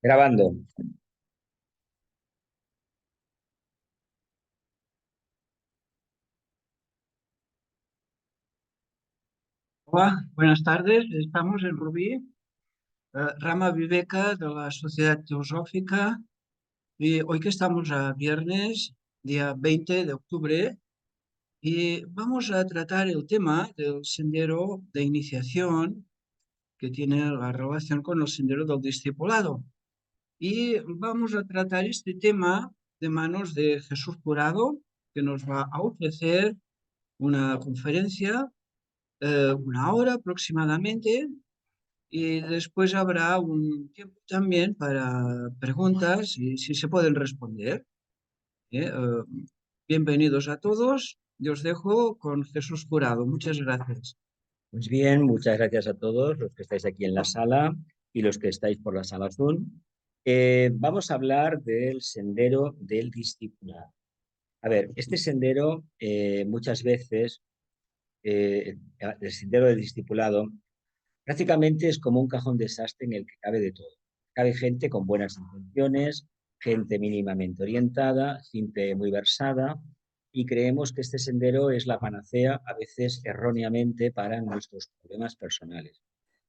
Grabando. Hola, buenas tardes. Estamos en Rubí, rama Viveca de la Sociedad Teosófica. Y hoy que estamos a viernes, día 20 de octubre, y vamos a tratar el tema del sendero de iniciación que tiene la relación con el sendero del discipulado. Y vamos a tratar este tema de manos de Jesús Jurado, que nos va a ofrecer una conferencia, una hora aproximadamente. Y después habrá un tiempo también para preguntas y si se pueden responder. ¿Eh? Bienvenidos a todos. Yo os dejo con Jesús Jurado. Muchas gracias. Pues bien, muchas gracias a todos los que estáis aquí en la sala y los que estáis por la sala Zoom. Vamos a hablar del sendero del discipulado. A ver, este sendero muchas veces, el sendero del discipulado, prácticamente es como un cajón desastre en el que cabe de todo. Cabe gente con buenas intenciones, gente mínimamente orientada, gente muy versada, y creemos que este sendero es la panacea, a veces erróneamente, para nuestros problemas personales.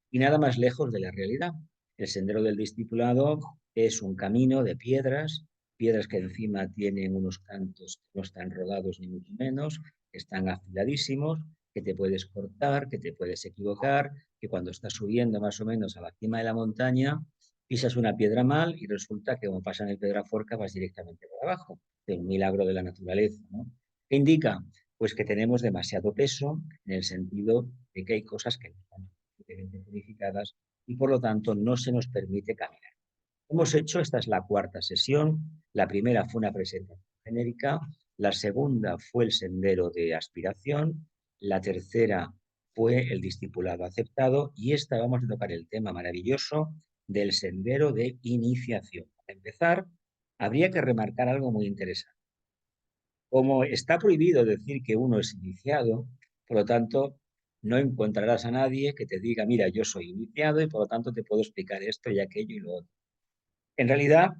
Y nada más lejos de la realidad. El sendero del discipulado es un camino de piedras, piedras que encima tienen unos cantos que no están rodados ni mucho menos, que están afiladísimos, que te puedes cortar, que te puedes equivocar, que cuando estás subiendo más o menos a la cima de la montaña, pisas una piedra mal y resulta que como pasa en el Pedraforca vas directamente por abajo. Es un milagro de la naturaleza, ¿no? ¿Qué indica? Pues que tenemos demasiado peso en el sentido de que hay cosas que no están suficientemente purificadas y por lo tanto no se nos permite caminar. Hemos hecho, esta es la cuarta sesión, la primera fue una presentación genérica, la segunda fue el sendero de aspiración, la tercera fue el discipulado aceptado y esta vamos a tocar el tema maravilloso del sendero de iniciación. Para empezar, habría que remarcar algo muy interesante. Como está prohibido decir que uno es iniciado, por lo tanto, no encontrarás a nadie que te diga, mira, yo soy iniciado y por lo tanto te puedo explicar esto y aquello y lo otro. En realidad,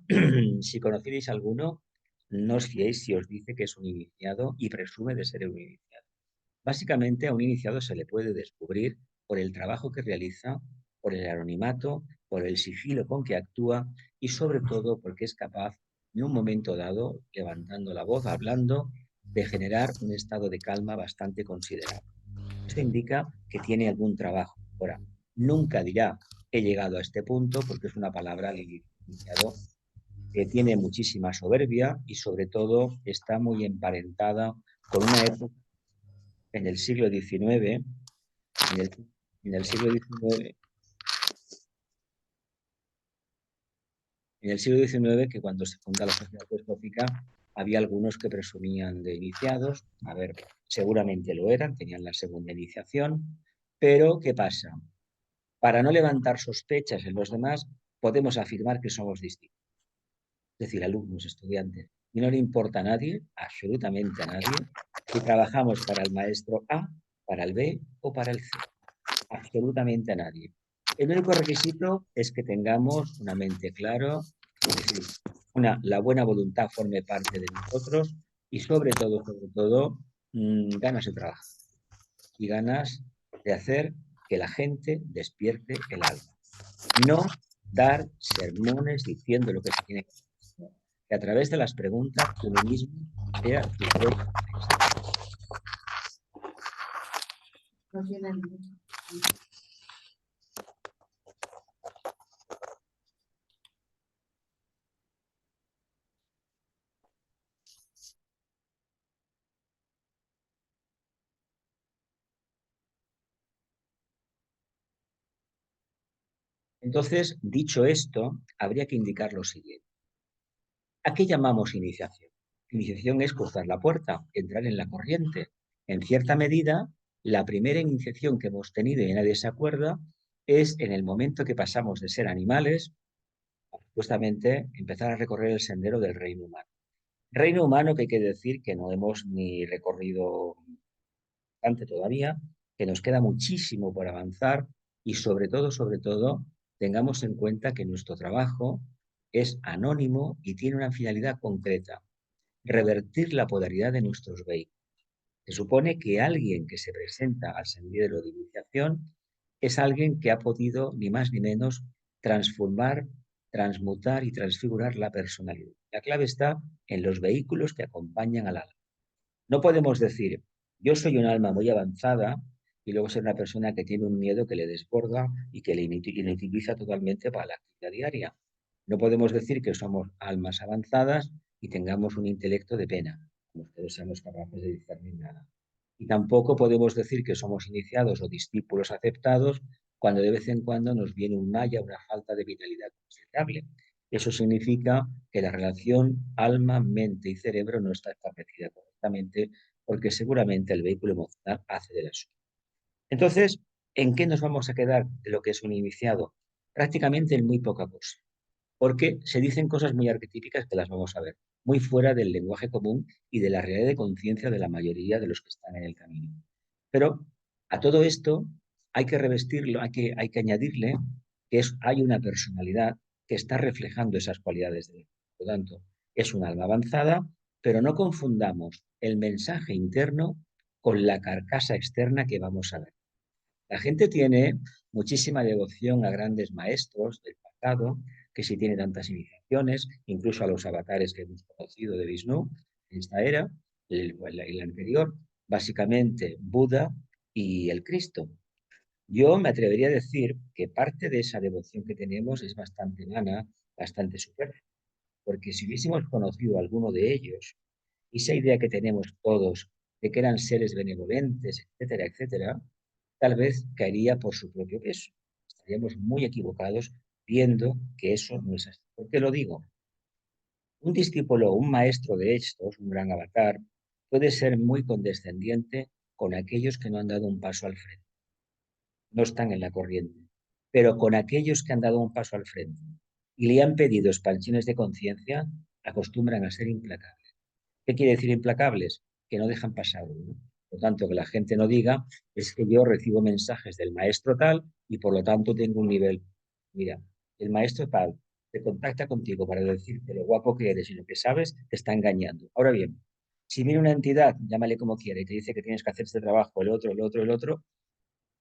si conocierais a alguno, no os fiéis si os dice que es un iniciado y presume de ser un iniciado. Básicamente, a un iniciado se le puede descubrir por el trabajo que realiza, por el anonimato, por el sigilo con que actúa y sobre todo porque es capaz, en un momento dado, levantando la voz, hablando, de generar un estado de calma bastante considerable. Esto indica que tiene algún trabajo. Ahora, nunca dirá he llegado a este punto porque es una palabra al iniciado que tiene muchísima soberbia y sobre todo está muy emparentada con una época en el siglo XIX, en el siglo XIX, en el siglo XIX, que cuando se funda la Sociedad Teosófica, había algunos que presumían de iniciados. A ver, seguramente lo eran, tenían la segunda iniciación, pero ¿qué pasa? Para no levantar sospechas en los demás, podemos afirmar que somos distintos, es decir, alumnos, estudiantes. Y no le importa a nadie, absolutamente a nadie, si trabajamos para el maestro A, para el B o para el C. Absolutamente a nadie. El único requisito es que tengamos una mente clara, es decir, la buena voluntad forme parte de nosotros y sobre todo, ganas de trabajar y ganas de hacer que la gente despierte el alma. No dar sermones diciendo lo que se tiene que hacer, que a través de las preguntas uno mismo sea su propio maestro. Entonces, dicho esto, habría que indicar lo siguiente. ¿A qué llamamos iniciación? Iniciación es cruzar la puerta, entrar en la corriente. En cierta medida, la primera iniciación que hemos tenido y nadie se acuerda es en el momento que pasamos de ser animales a justamente empezar a recorrer el sendero del reino humano. Reino humano que hay que decir que no hemos ni recorrido bastante todavía, que nos queda muchísimo por avanzar y sobre todo, tengamos en cuenta que nuestro trabajo es anónimo y tiene una finalidad concreta: revertir la polaridad de nuestros vehículos. Se supone que alguien que se presenta al sendero de iniciación es alguien que ha podido, ni más ni menos, transformar, transmutar y transfigurar la personalidad. La clave está en los vehículos que acompañan al alma. No podemos decir, yo soy un alma muy avanzada y luego ser una persona que tiene un miedo que le desborda y que le inutiliza totalmente para la actividad diaria. No podemos decir que somos almas avanzadas y tengamos un intelecto de pena, como ustedes seamos capaces de discernir nada. Y tampoco podemos decir que somos iniciados o discípulos aceptados cuando de vez en cuando nos viene un malla, una falta de vitalidad considerable. Eso significa que la relación alma, mente y cerebro no está establecida correctamente porque seguramente el vehículo emocional hace de la suya. Entonces, ¿en qué nos vamos a quedar de lo que es un iniciado? Prácticamente en muy poca cosa, porque se dicen cosas muy arquetípicas que las vamos a ver, muy fuera del lenguaje común y de la realidad de conciencia de la mayoría de los que están en el camino. Pero a todo esto hay que revestirlo, hay que añadirle que hay una personalidad que está reflejando esas cualidades de él. Por lo tanto, es un alma avanzada, pero no confundamos el mensaje interno con la carcasa externa que vamos a ver. La gente tiene muchísima devoción a grandes maestros del pasado, que si tiene tantas iniciaciones, incluso a los avatares que hemos conocido de Vishnu en esta era, el anterior, básicamente Buda y el Cristo. Yo me atrevería a decir que parte de esa devoción que tenemos es bastante vana, bastante superflua, porque si hubiésemos conocido a alguno de ellos, esa idea que tenemos todos de que eran seres benevolentes, etcétera, etcétera, tal vez caería por su propio peso. Estaríamos muy equivocados viendo que eso no es así. ¿Por qué lo digo? Un discípulo o un maestro de estos, un gran avatar, puede ser muy condescendiente con aquellos que no han dado un paso al frente, no están en la corriente, pero con aquellos que han dado un paso al frente y le han pedido expansiones de conciencia, acostumbran a ser implacables. ¿Qué quiere decir implacables? Que no dejan pasar uno. Por lo tanto, que la gente no diga, es que yo recibo mensajes del maestro tal y por lo tanto tengo un nivel. Mira, el maestro tal te contacta contigo para decirte lo guapo que eres y lo que sabes, te está engañando. Ahora bien, si viene una entidad, llámale como quiera, y te dice que tienes que hacer este trabajo, el otro,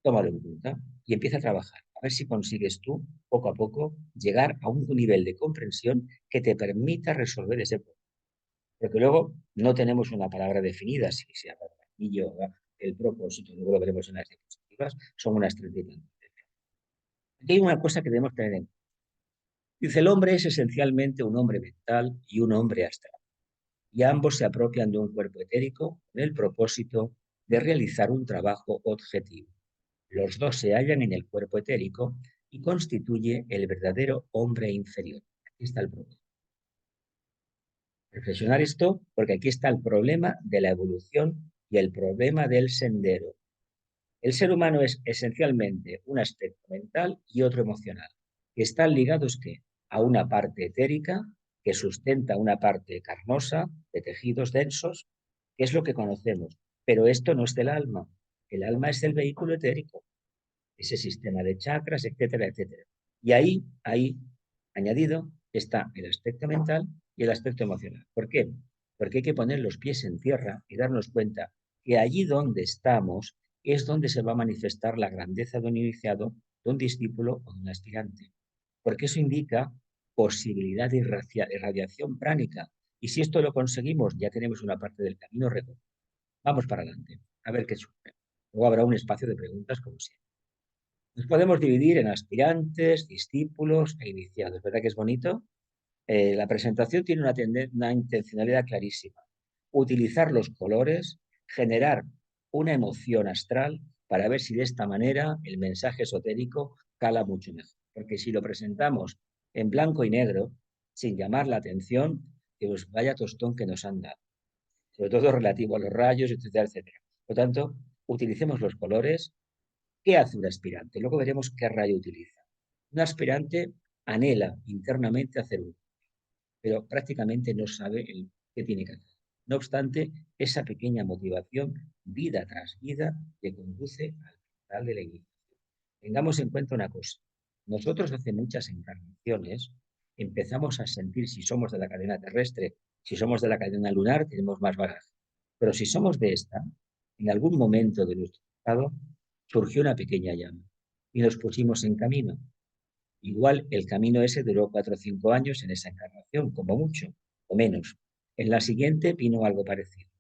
tómalo en cuenta y empieza a trabajar. A ver si consigues tú, poco a poco, llegar a un nivel de comprensión que te permita resolver ese problema. Porque luego no tenemos una palabra definida, si se llama el yoga, el propósito, luego lo veremos en las diapositivas, son unas 30 y tantas. Aquí hay una cosa que debemos tener en cuenta. Dice, el hombre es esencialmente un hombre mental y un hombre astral, y ambos se apropian de un cuerpo etérico con el propósito de realizar un trabajo objetivo. Los dos se hallan en el cuerpo etérico y constituye el verdadero hombre inferior. Aquí está el problema. Reflexionar esto porque aquí está el problema de la evolución y el problema del sendero. El ser humano es esencialmente un aspecto mental y otro emocional, que están ligados ¿qué? A una parte etérica que sustenta una parte carnosa de tejidos densos, que es lo que conocemos. Pero esto no es del alma. El alma es el vehículo etérico, ese sistema de chakras, etcétera, etcétera. Y ahí, añadido, está el aspecto mental y el aspecto emocional. ¿Por qué? Porque hay que poner los pies en tierra y darnos cuenta que allí donde estamos es donde se va a manifestar la grandeza de un iniciado, de un discípulo o de un aspirante. Porque eso indica posibilidad de irradiación pránica. Y si esto lo conseguimos, ya tenemos una parte del camino recorrido. Vamos para adelante, a ver qué sucede. Luego habrá un espacio de preguntas, como siempre. Nos podemos dividir en aspirantes, discípulos e iniciados. ¿Verdad que es bonito? La presentación tiene una intencionalidad clarísima. Utilizar los colores, generar una emoción astral para ver si de esta manera el mensaje esotérico cala mucho mejor. Porque si lo presentamos en blanco y negro, sin llamar la atención, pues vaya tostón que nos han dado. Sobre todo relativo a los rayos, etcétera, etcétera. Por lo tanto, utilicemos los colores. ¿Qué hace un aspirante? Luego veremos qué rayo utiliza. Un aspirante anhela internamente hacer uno, pero prácticamente no sabe qué tiene que hacer. No obstante, esa pequeña motivación, vida tras vida, te conduce al final de la iniciación. Tengamos en cuenta una cosa. Nosotros hace muchas encarnaciones empezamos a sentir si somos de la cadena terrestre, si somos de la cadena lunar, tenemos más bagaje. Pero si somos de esta, en algún momento de nuestro estado surgió una pequeña llama y nos pusimos en camino. Igual el camino ese duró 4 o 5 años en esa encarnación, como mucho, o menos. En la siguiente vino algo parecido.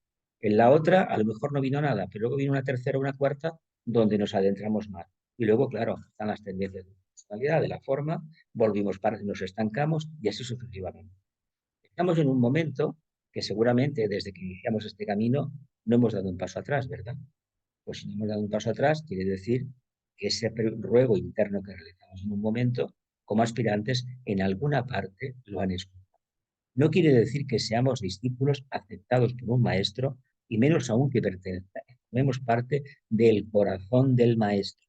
En la otra a lo mejor no vino nada, pero luego vino una tercera o una cuarta donde nos adentramos más. Y luego, claro, están las tendencias de la personalidad, de la forma, volvimos para, nos estancamos y así sucesivamente. Estamos en un momento que seguramente desde que iniciamos este camino no hemos dado un paso atrás, ¿verdad? Pues si no hemos dado un paso atrás, quiere decir que ese ruego interno que realizamos en un momento, como aspirantes, en alguna parte lo han escuchado. No quiere decir que seamos discípulos aceptados por un maestro, y menos aún que formemos parte del corazón del maestro.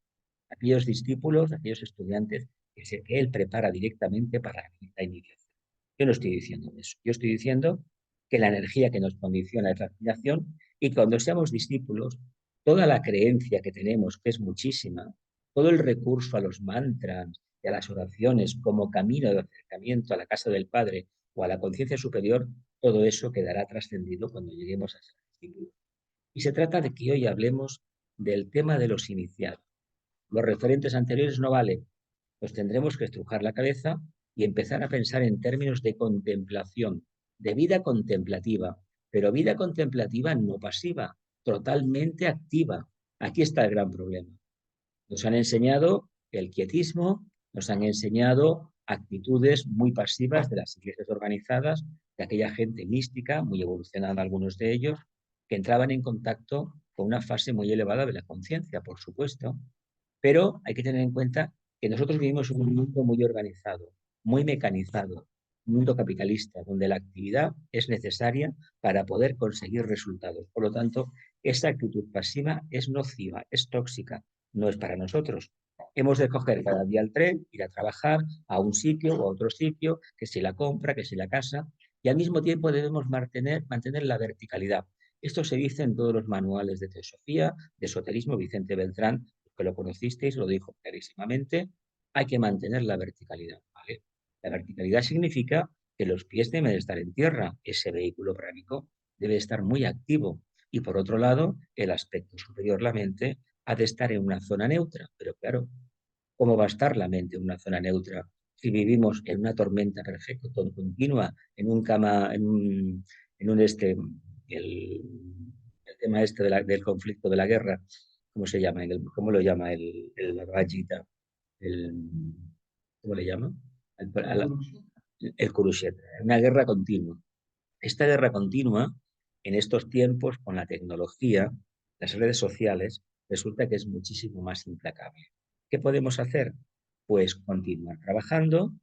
Aquellos discípulos, aquellos estudiantes que él prepara directamente para la iniciación. Yo no estoy diciendo eso. Yo estoy diciendo que la energía que nos condiciona es la aspiración y cuando seamos discípulos, toda la creencia que tenemos, que es muchísima, todo el recurso a los mantras y a las oraciones como camino de acercamiento a la casa del Padre o a la conciencia superior, todo eso quedará trascendido cuando lleguemos a ser discípulos. Y se trata de que hoy hablemos del tema de los iniciados. Los referentes anteriores no valen, pues tendremos que estrujar la cabeza y empezar a pensar en términos de contemplación, de vida contemplativa, pero vida contemplativa no pasiva, totalmente activa. Aquí está el gran problema. Nos han enseñado el quietismo, nos han enseñado actitudes muy pasivas de las iglesias organizadas, de aquella gente mística, muy evolucionada algunos de ellos, que entraban en contacto con una fase muy elevada de la conciencia, por supuesto, pero hay que tener en cuenta que nosotros vivimos en un mundo muy organizado, muy mecanizado, un mundo capitalista, donde la actividad es necesaria para poder conseguir resultados. Por lo tanto, esa actitud pasiva es nociva, es tóxica, no es para nosotros. Hemos de coger cada día el tren, ir a trabajar a un sitio o a otro sitio, que si la compra, que si la casa, y al mismo tiempo debemos mantener la verticalidad. Esto se dice en todos los manuales de teosofía, de esoterismo. Vicente Beltrán, que lo conocisteis, lo dijo clarísimamente, hay que mantener la verticalidad, ¿vale? La verticalidad significa que los pies deben estar en tierra, ese vehículo pránico debe estar muy activo y por otro lado, el aspecto superior, la mente, ha de estar en una zona neutra, pero claro, ¿cómo va a estar la mente en una zona neutra si vivimos en una tormenta perfecta, continua, en un el tema este del conflicto de la guerra? ¿Cómo se llama? ¿Cómo lo llama el Rajita? El, ¿Cómo le llama? El Kurukshetra. Una guerra continua. Esta guerra continua, en estos tiempos, con la tecnología, las redes sociales, resulta que es muchísimo más implacable. ¿Qué podemos hacer? Pues continuar trabajando,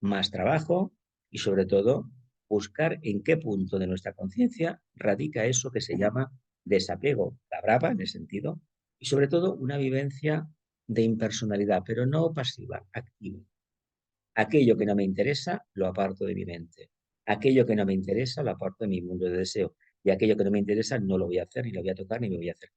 más trabajo y sobre todo buscar en qué punto de nuestra conciencia radica eso que se llama desapego, la brava en el sentido, y sobre todo una vivencia de impersonalidad, pero no pasiva, activa. Aquello que no me interesa, lo aparto de mi mente. Aquello que no me interesa, lo aparto de mi mundo de deseo. Y aquello que no me interesa, no lo voy a hacer, ni lo voy a tocar, ni me voy a hacer.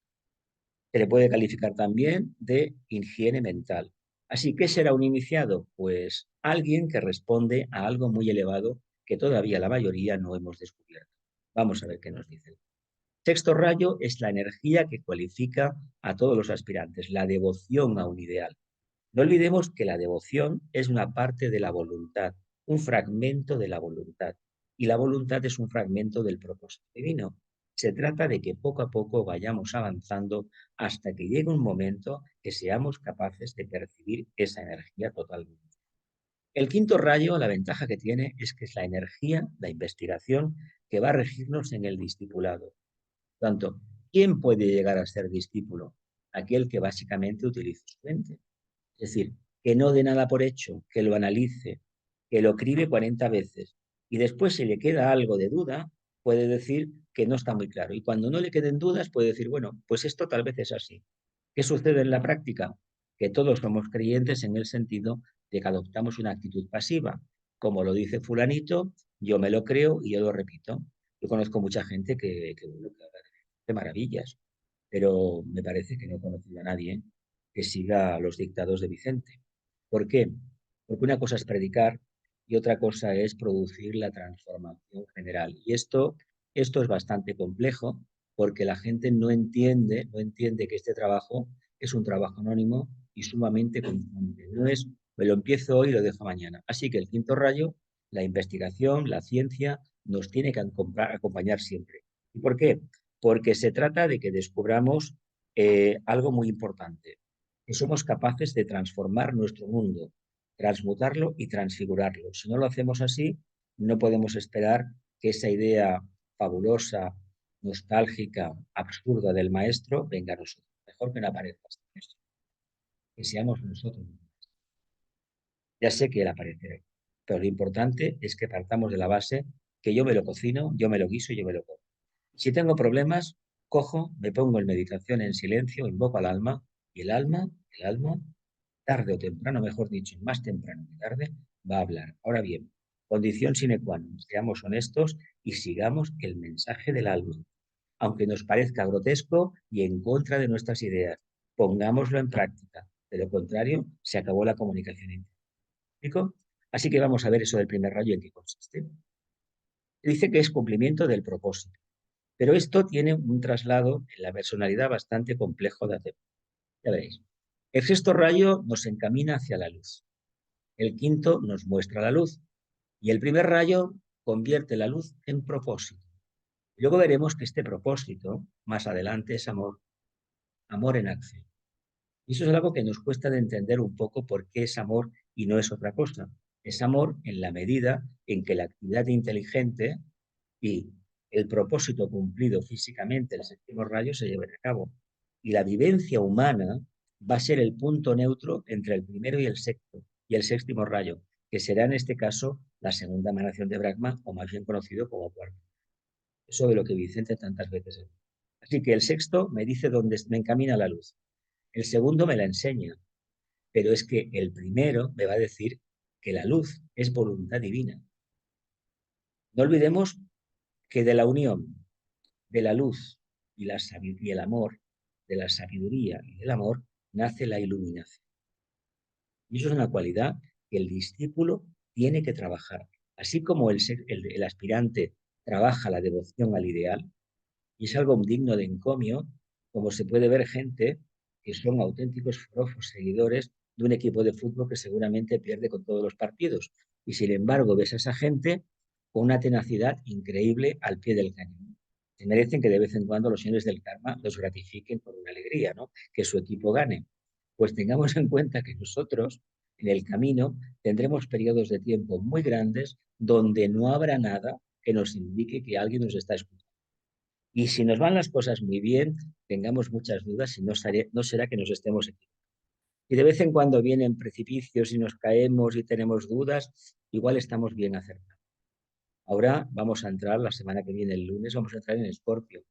Se le puede calificar también de higiene mental. Así, ¿qué será un iniciado? Pues alguien que responde a algo muy elevado que todavía la mayoría no hemos descubierto. Vamos a ver qué nos dice. Sexto rayo es la energía que cualifica a todos los aspirantes, la devoción a un ideal. No olvidemos que la devoción es una parte de la voluntad, un fragmento de la voluntad, y la voluntad es un fragmento del propósito divino. Se trata de que poco a poco vayamos avanzando hasta que llegue un momento que seamos capaces de percibir esa energía totalmente. El quinto rayo, la ventaja que tiene es que es la energía, la investigación, que va a regirnos en el discipulado. Por tanto, ¿quién puede llegar a ser discípulo? Aquel que básicamente utiliza su mente. Es decir, que no dé nada por hecho, que lo analice, que lo cribe 40 veces y después si le queda algo de duda, puede decir que no está muy claro. Y cuando no le queden dudas, puede decir, bueno, pues esto tal vez es así. ¿Qué sucede en la práctica? Que todos somos creyentes en el sentido de que adoptamos una actitud pasiva. Como lo dice fulanito, yo me lo creo y yo lo repito. Yo conozco mucha gente bueno, que habla de maravillas, pero me parece que no he conocido a nadie que siga los dictados de Vicente. ¿Por qué? Porque una cosa es predicar y otra cosa es producir la transformación general. Y esto es bastante complejo porque la gente no entiende que este trabajo es un trabajo anónimo y sumamente constante. No es, me lo empiezo hoy y lo dejo mañana. Así que el quinto rayo, la investigación, la ciencia, nos tiene que acompañar siempre. ¿Y por qué? Porque se trata de que descubramos algo muy importante, que somos capaces de transformar nuestro mundo, transmutarlo y transfigurarlo. Si no lo hacemos así, no podemos esperar que esa idea fabulosa, nostálgica, absurda del maestro venga a nosotros. Mejor que no aparezca este maestro, que seamos nosotros. Ya sé que él aparecerá, pero lo importante es que partamos de la base que yo me lo cocino, yo me lo guiso y yo me lo como. Si tengo problemas, cojo, me pongo en meditación en silencio, invoco al alma y el alma, tarde o temprano, mejor dicho, más temprano que tarde, va a hablar. Ahora bien, condición sine qua non, seamos honestos y sigamos el mensaje del alma, aunque nos parezca grotesco y en contra de nuestras ideas. Pongámoslo en práctica. De lo contrario, se acabó la comunicación interna. Así que vamos a ver eso del primer rayo en qué consiste. Dice que es cumplimiento del propósito. Pero esto tiene un traslado en la personalidad bastante complejo de hacer. Ya veréis. El sexto rayo nos encamina hacia la luz. El quinto nos muestra la luz. Y el primer rayo convierte la luz en propósito. Luego veremos que este propósito, más adelante, es amor. Amor en acción. Y eso es algo que nos cuesta de entender un poco por qué es amor y no es otra cosa. Es amor en la medida en que la actividad inteligente y el propósito cumplido físicamente, el séptimo rayo, se lleven a cabo. Y la vivencia humana va a ser el punto neutro entre el primero y el séptimo rayo, que será en este caso la segunda emanación de Brahma, o más bien conocido como cuarto. Eso de lo que Vicente tantas veces dice. Así que el sexto me dice dónde me encamina la luz. El segundo me la enseña, pero es que el primero me va a decir que la luz es voluntad divina. No olvidemos que de la unión de la luz y el amor, de la sabiduría y del amor, nace la iluminación. Y eso es una cualidad que el discípulo tiene que trabajar. Así como el aspirante trabaja la devoción al ideal, y es algo digno de encomio, como se puede ver gente que son auténticos forofos seguidores de un equipo de fútbol que seguramente pierde con todos los partidos. Y sin embargo, ves a esa gente con una tenacidad increíble al pie del cañón. Se merecen que de vez en cuando los señores del karma los gratifiquen por una alegría, ¿no? Que su equipo gane. Pues tengamos en cuenta que nosotros, en el camino, tendremos periodos de tiempo muy grandes donde no habrá nada que nos indique que alguien nos está escuchando. Y si nos van las cosas muy bien, tengamos muchas dudas y no será que nos estemos equivocando. Y de vez en cuando vienen precipicios y nos caemos y tenemos dudas, igual estamos bien acertados. Ahora vamos a entrar, la semana que viene, el lunes, vamos a entrar en Escorpio.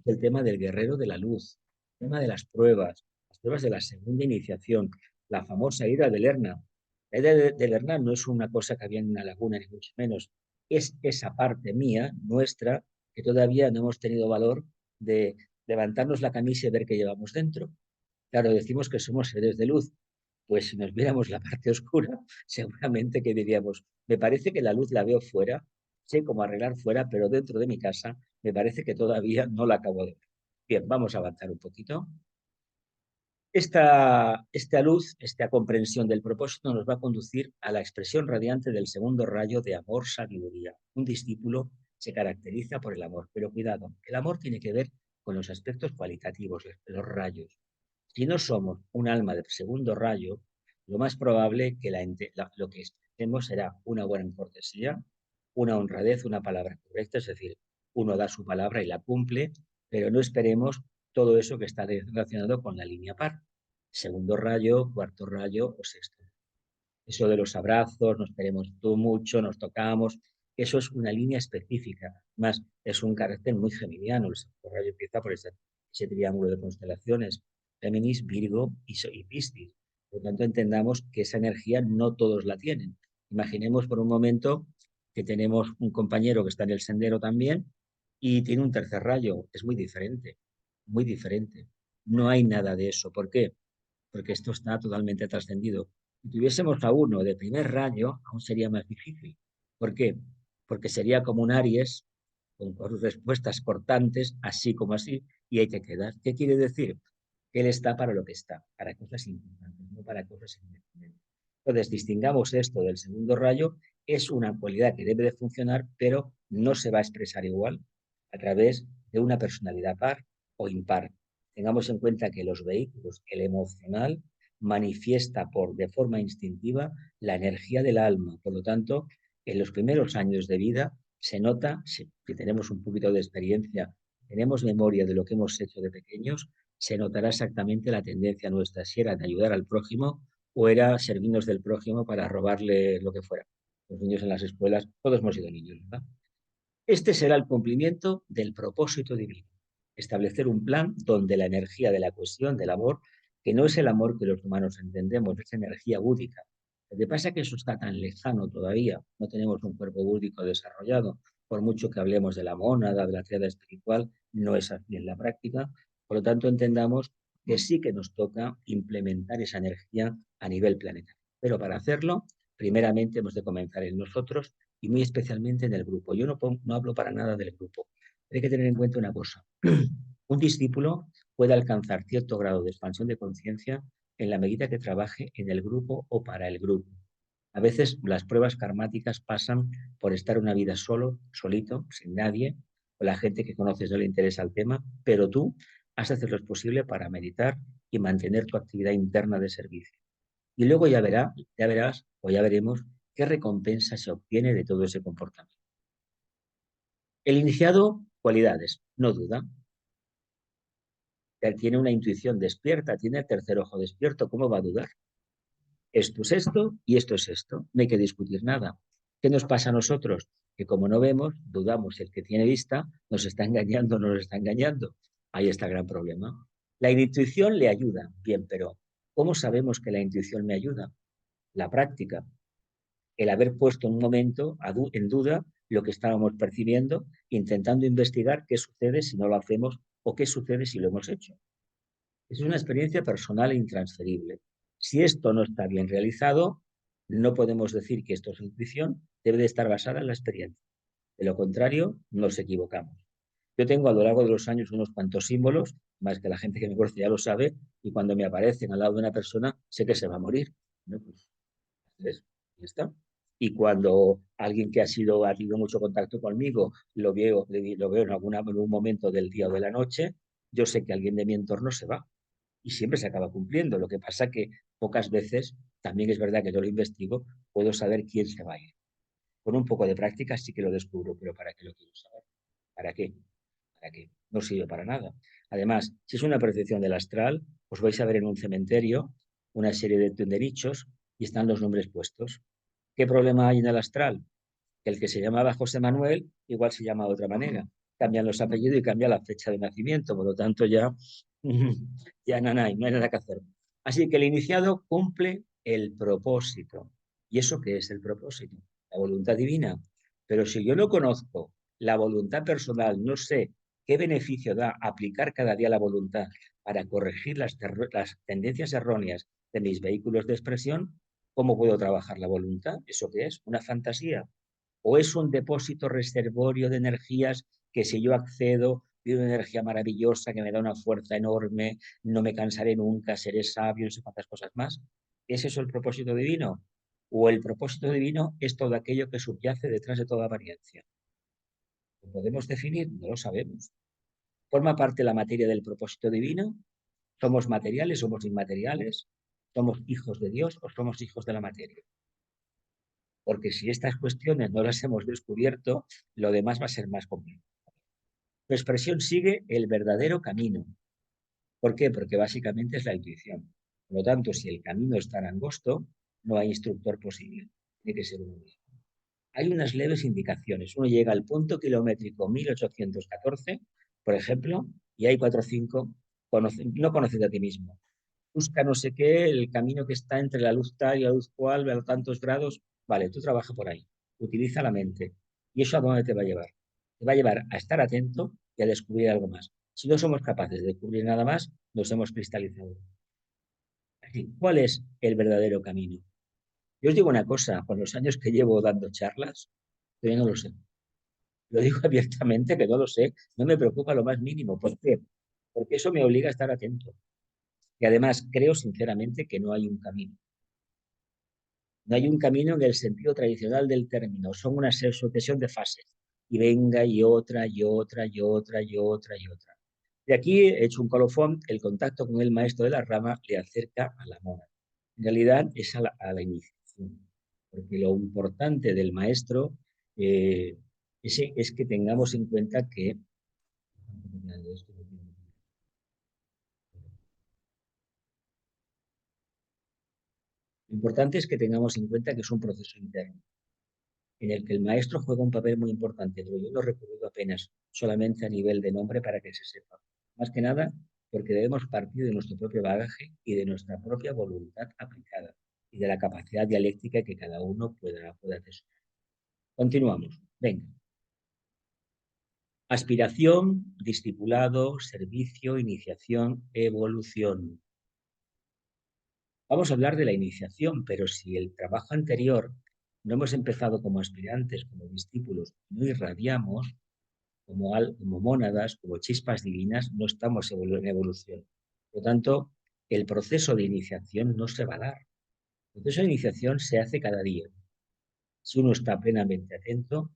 El tema del guerrero de la luz, el tema de las pruebas de la segunda iniciación, la famosa ida de Lerna. La ida de Lerna no es una cosa que había en una laguna, ni mucho menos. Es esa parte mía, nuestra, que todavía no hemos tenido valor de levantarnos la camisa y ver qué llevamos dentro. Claro, decimos que somos seres de luz. Pues si nos viéramos la parte oscura, seguramente que diríamos, me parece que la luz la veo fuera, sé cómo arreglar fuera, pero dentro de mi casa me parece que todavía no la acabo de ver. Bien, vamos a avanzar un poquito. Esta luz, esta comprensión del propósito nos va a conducir a la expresión radiante del segundo rayo de amor-sabiduría. Un discípulo se caracteriza por el amor, pero cuidado, el amor tiene que ver con los aspectos cualitativos, los rayos. Si no somos un alma de segundo rayo, lo más probable que lo que expresemos será una buena cortesía, una honradez, una palabra correcta, es decir, uno da su palabra y la cumple, pero no esperemos todo eso que está relacionado con la línea par. Segundo rayo, cuarto rayo o sexto. Eso de los abrazos, nos queremos tú mucho, nos tocamos, eso es una línea específica. Más, es un carácter muy geminiano. El segundo rayo empieza por ese triángulo de constelaciones, Géminis, Virgo y Piscis. Por lo tanto, entendamos que esa energía no todos la tienen. Imaginemos por un momento que tenemos un compañero que está en el sendero también y tiene un tercer rayo. Es muy diferente, muy diferente. No hay nada de eso. ¿Por qué? Porque esto está totalmente trascendido. Si tuviésemos a uno de primer rayo, aún sería más difícil. ¿Por qué? Porque sería como un Aries, con respuestas cortantes, así como así, y ahí te quedas. ¿Qué quiere decir? Que él está para lo que está, para cosas importantes, no para cosas independientes. Entonces, distingamos esto del segundo rayo, es una cualidad que debe de funcionar, pero no se va a expresar igual a través de una personalidad par o impar. Tengamos en cuenta que los vehículos, el emocional, manifiesta de forma instintiva la energía del alma. Por lo tanto, en los primeros años de vida se nota, si tenemos un poquito de experiencia, tenemos memoria de lo que hemos hecho de pequeños, se notará exactamente la tendencia nuestra, si era de ayudar al prójimo o era servirnos del prójimo para robarle lo que fuera. Los niños en las escuelas, todos hemos sido niños, ¿verdad? Este será el cumplimiento del propósito divino. Establecer un plan donde la energía de la cuestión del amor, que no es el amor que los humanos entendemos, es energía búdica. Lo que pasa es que eso está tan lejano todavía, no tenemos un cuerpo búdico desarrollado, por mucho que hablemos de la mónada, de la triada espiritual, no es así en la práctica. Por lo tanto, entendamos que sí que nos toca implementar esa energía a nivel planetario. Pero para hacerlo, primeramente hemos de comenzar en nosotros y muy especialmente en el grupo. Yo no hablo para nada del grupo. Hay que tener en cuenta una cosa. Un discípulo puede alcanzar cierto grado de expansión de conciencia en la medida que trabaje en el grupo o para el grupo. A veces las pruebas karmáticas pasan por estar una vida solo, solito, sin nadie, o la gente que conoces no le interesa el tema, pero tú has de hacer lo posible para meditar y mantener tu actividad interna de servicio. Y luego ya verás o ya veremos qué recompensa se obtiene de todo ese comportamiento. El iniciado, cualidades, no duda. Tiene una intuición despierta, tiene el tercer ojo despierto, ¿cómo va a dudar? Esto es esto y esto es esto. No hay que discutir nada. ¿Qué nos pasa a nosotros? Que como no vemos, dudamos. El que tiene vista nos está engañando, no nos está engañando. Ahí está el gran problema. La intuición le ayuda, bien, pero ¿cómo sabemos que la intuición me ayuda? La práctica. El haber puesto un momento en duda lo que estábamos percibiendo, intentando investigar qué sucede si no lo hacemos o qué sucede si lo hemos hecho. Es una experiencia personal e intransferible. Si esto no está bien realizado, no podemos decir que esto es intuición, debe de estar basada en la experiencia. De lo contrario, nos equivocamos. Yo tengo a lo largo de los años unos cuantos símbolos, más que la gente que me conoce ya lo sabe, y cuando me aparecen al lado de una persona, sé que se va a morir. Bueno, pues entonces, ya está. Y cuando alguien que ha tenido mucho contacto conmigo lo veo en un momento del día o de la noche, yo sé que alguien de mi entorno se va y siempre se acaba cumpliendo. Lo que pasa que pocas veces, también es verdad que yo lo investigo, puedo saber quién se va a ir. Con un poco de práctica sí que lo descubro, pero ¿para qué lo quiero saber? ¿Para qué? ¿Para qué? No sirve para nada. Además, si es una percepción del astral, os vais a ver en un cementerio una serie de tenderichos y están los nombres puestos. ¿Qué problema hay en el astral? Que el que se llamaba José Manuel igual se llama de otra manera. Cambian los apellidos y cambia la fecha de nacimiento, por lo tanto ya, ya no hay nada que hacer. Así que el iniciado cumple el propósito. ¿Y eso qué es el propósito? La voluntad divina. Pero si yo no conozco la voluntad personal, no sé qué beneficio da aplicar cada día la voluntad para corregir las tendencias erróneas de mis vehículos de expresión, ¿cómo puedo trabajar la voluntad? ¿Eso qué es? ¿Una fantasía? ¿O es un depósito reservorio de energías que si yo accedo, pido una energía maravillosa que me da una fuerza enorme, no me cansaré nunca, seré sabio, no sé cuántas cosas más? ¿Es eso el propósito divino? ¿O el propósito divino es todo aquello que subyace detrás de toda apariencia? ¿Lo podemos definir? No lo sabemos. ¿Forma parte la materia del propósito divino? ¿Somos materiales, somos inmateriales? ¿Somos hijos de Dios o somos hijos de la materia? Porque si estas cuestiones no las hemos descubierto, lo demás va a ser más complicado. Su expresión sigue el verdadero camino. ¿Por qué? Porque básicamente es la intuición. Por lo tanto, si el camino es tan angosto, no hay instructor posible. Tiene que ser uno mismo. Hay unas leves indicaciones. Uno llega al punto kilométrico 1814, por ejemplo, y hay 4 o 5, no conoces a ti mismo. Busca no sé qué, el camino que está entre la luz tal y la luz cual, a tantos grados. Vale, tú trabaja por ahí. Utiliza la mente. ¿Y eso a dónde te va a llevar? Te va a llevar a estar atento y a descubrir algo más. Si no somos capaces de descubrir nada más, nos hemos cristalizado. Así, ¿cuál es el verdadero camino? Yo os digo una cosa, con los años que llevo dando charlas, todavía no lo sé. Lo digo abiertamente que no lo sé, no me preocupa lo más mínimo. ¿Por qué? Porque eso me obliga a estar atento. Y además creo sinceramente que no hay un camino. No hay un camino en el sentido tradicional del término, son una sucesión de fases. Y venga y otra, y otra, y otra, y otra, y otra. De aquí he hecho un colofón, el contacto con el maestro de la rama le acerca a la mona. En realidad es a la iniciación, porque lo importante del maestro eh, es que tengamos en cuenta que lo importante es que tengamos en cuenta que es un proceso interno, en el que el maestro juega un papel muy importante, pero yo lo he recurrido apenas, solamente a nivel de nombre para que se sepa. Más que nada, porque debemos partir de nuestro propio bagaje y de nuestra propia voluntad aplicada y de la capacidad dialéctica que cada uno pueda tener. Continuamos. Venga. Aspiración, discipulado, servicio, iniciación, evolución. Vamos a hablar de la iniciación, pero si el trabajo anterior no hemos empezado como aspirantes, como discípulos, no irradiamos como mónadas, como chispas divinas, no estamos en evolución. Por lo tanto, el proceso de iniciación no se va a dar. El proceso de iniciación se hace cada día. Si uno está plenamente atento,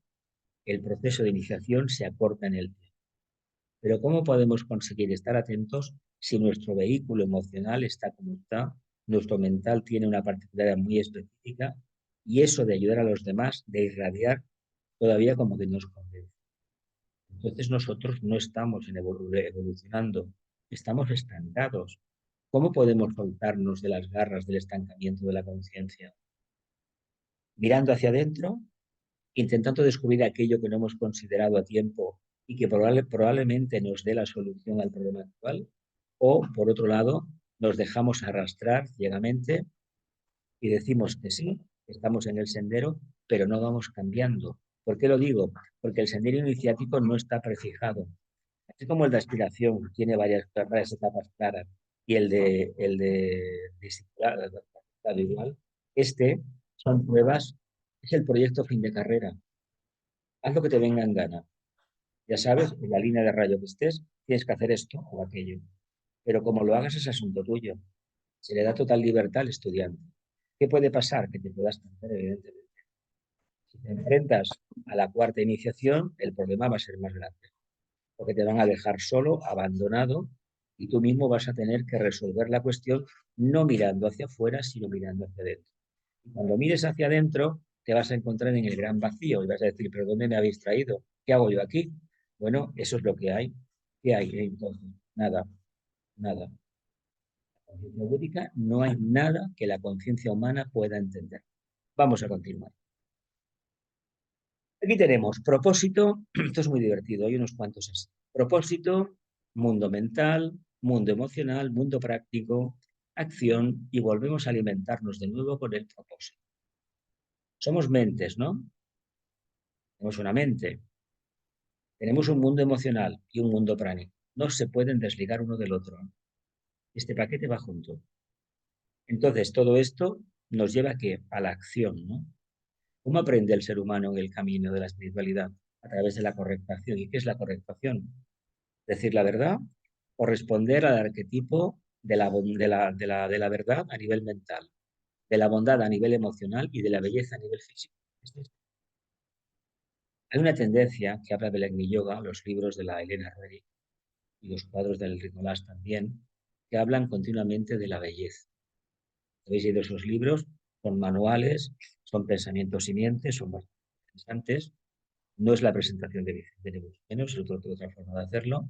el proceso de iniciación se acorta en el tiempo. Pero ¿cómo podemos conseguir estar atentos si nuestro vehículo emocional está como está, nuestro mental tiene una particularidad muy específica y eso de ayudar a los demás, de irradiar, todavía como que nos convence? Entonces nosotros no estamos evolucionando, estamos estancados. ¿Cómo podemos soltarnos de las garras del estancamiento de la conciencia? Mirando hacia adentro, intentando descubrir aquello que no hemos considerado a tiempo y que probablemente nos dé la solución al problema actual, o por otro lado, nos dejamos arrastrar ciegamente y decimos que sí, estamos en el sendero, pero no vamos cambiando. ¿Por qué lo digo? Porque el sendero iniciático no está prefijado. Así como el de aspiración tiene varias etapas claras y el de discipulado igual, este son pruebas, es el proyecto fin de carrera. Haz lo que te venga en gana. Ya sabes, en la línea de rayo que estés, tienes que hacer esto o aquello. Pero como lo hagas es asunto tuyo. Se le da total libertad al estudiante. ¿Qué puede pasar? Que te puedas perder, evidentemente. Si te enfrentas a la cuarta iniciación, el problema va a ser más grande, porque te van a dejar solo, abandonado, y tú mismo vas a tener que resolver la cuestión no mirando hacia afuera, sino mirando hacia adentro. Y cuando mires hacia adentro, te vas a encontrar en el gran vacío y vas a decir, pero ¿dónde me habéis traído? ¿Qué hago yo aquí? Bueno, eso es lo que hay. ¿Qué hay entonces? Nada, nada. La conciencia búdica no hay nada que la conciencia humana pueda entender. Vamos a continuar. Aquí tenemos propósito, esto es muy divertido, hay unos cuantos así. Propósito, mundo mental, mundo emocional, mundo práctico, acción y volvemos a alimentarnos de nuevo con el propósito. Somos mentes, ¿no? Tenemos una mente, tenemos un mundo emocional y un mundo práctico. No se pueden desligar uno del otro. Este paquete va junto. Entonces, todo esto nos lleva a la acción, ¿no? ¿Cómo aprende el ser humano en el camino de la espiritualidad? A través de la correctación. ¿Y qué es la correctación? Decir la verdad o responder al arquetipo de la verdad a nivel mental, de la bondad a nivel emocional y de la belleza a nivel físico. Hay una tendencia que habla del Agni Yoga, los libros de la Elena Rey y los cuadros del Nicolás también, que hablan continuamente de la belleza. ¿Habéis leído esos libros? Son manuales, son pensamientos simientes, son bastante interesantes. No es la presentación de Vicente Nebus, menos, es otra forma de hacerlo,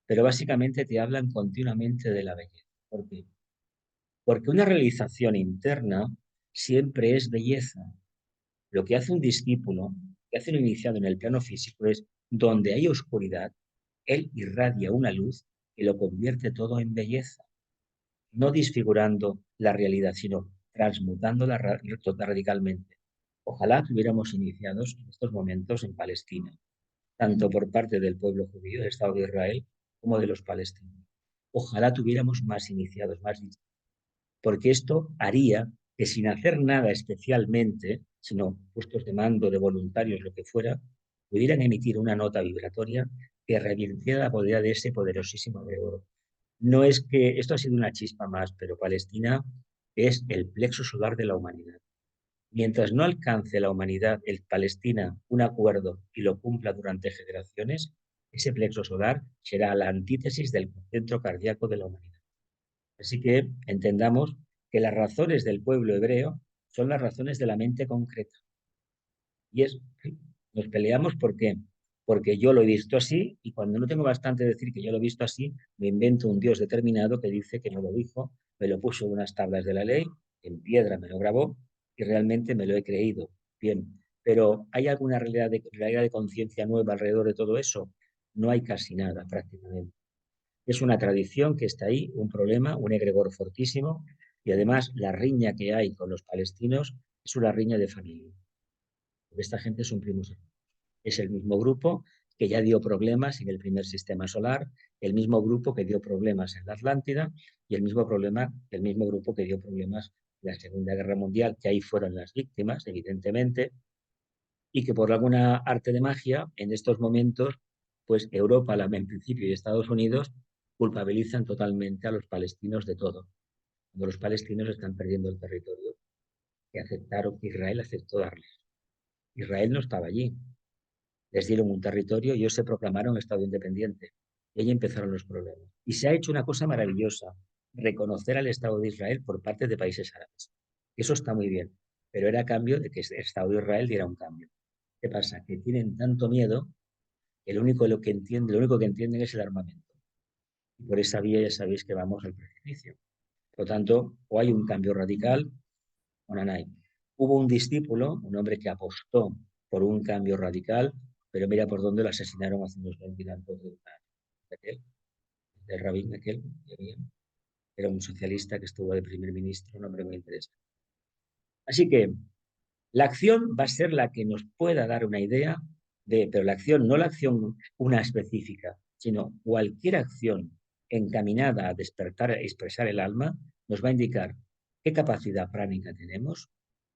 pero básicamente te hablan continuamente de la belleza. ¿Por qué? Porque una realización interna siempre es belleza. Lo que hace un discípulo, que hace un iniciado en el plano físico es donde hay oscuridad, él irradia una luz que lo convierte todo en belleza, no disfigurando la realidad, sino transmutándola radicalmente. Ojalá tuviéramos iniciados en estos momentos en Palestina. tanto por parte del pueblo judío, del Estado de Israel, como de los palestinos. Ojalá tuviéramos más iniciados, más, porque esto haría que sin hacer nada especialmente, sino puestos de mando, de voluntarios, lo que fuera, pudieran emitir una nota vibratoria que revirtiera la poder de ese poderosísimo de oro. No es que esto ha sido una chispa más, pero Palestina es el plexo solar de la humanidad. Mientras no alcance la humanidad, el Palestina, un acuerdo y lo cumpla durante generaciones, ese plexo solar será la antítesis del centro cardíaco de la humanidad. Así que entendamos que las razones del pueblo hebreo son las razones de la mente concreta. Y es, nos peleamos ¿por qué? Porque yo lo he visto así y cuando no tengo bastante decir que yo lo he visto así, me invento un Dios determinado que dice que no lo dijo, me lo puso en unas tablas de la ley, en piedra me lo grabó y realmente me lo he creído. Bien, pero ¿hay alguna realidad de conciencia nueva alrededor de todo eso? No hay casi nada prácticamente. Es una tradición que está ahí, un problema, un egregor fortísimo, y además la riña que hay con los palestinos es una riña de familia. Esta gente son primos hermanos. Es el mismo grupo que ya dio problemas en el primer sistema solar, el mismo grupo que dio problemas en la Atlántida y el mismo grupo que dio problemas en la Segunda Guerra Mundial, que ahí fueron las víctimas, evidentemente, y que por alguna arte de magia, en estos momentos, pues Europa, en principio, y Estados Unidos culpabilizan totalmente a los palestinos de todo. Cuando los palestinos están perdiendo el territorio que aceptaron, que Israel aceptó darles. Israel no estaba allí. Les dieron un territorio y ellos se proclamaron Estado independiente. Y ahí empezaron los problemas. Y se ha hecho una cosa maravillosa, reconocer al Estado de Israel por parte de países árabes. Eso está muy bien, pero era a cambio de que el Estado de Israel diera un cambio. ¿Qué pasa? Que tienen tanto miedo que lo único que entienden es el armamento. Y por esa vía ya sabéis que vamos al precipicio. Por lo tanto, o hay un cambio radical o no hay. Hubo un discípulo, un hombre que apostó por un cambio radical, pero mira por dónde lo asesinaron hace unos 20 años de aquel, del rabín aquel, era un socialista que estuvo de primer ministro, un hombre muy interesante. Así que la acción va a ser la que nos pueda dar una idea pero la acción, no la acción una específica, sino cualquier acción encaminada a despertar, a expresar el alma, nos va a indicar qué capacidad pránica tenemos,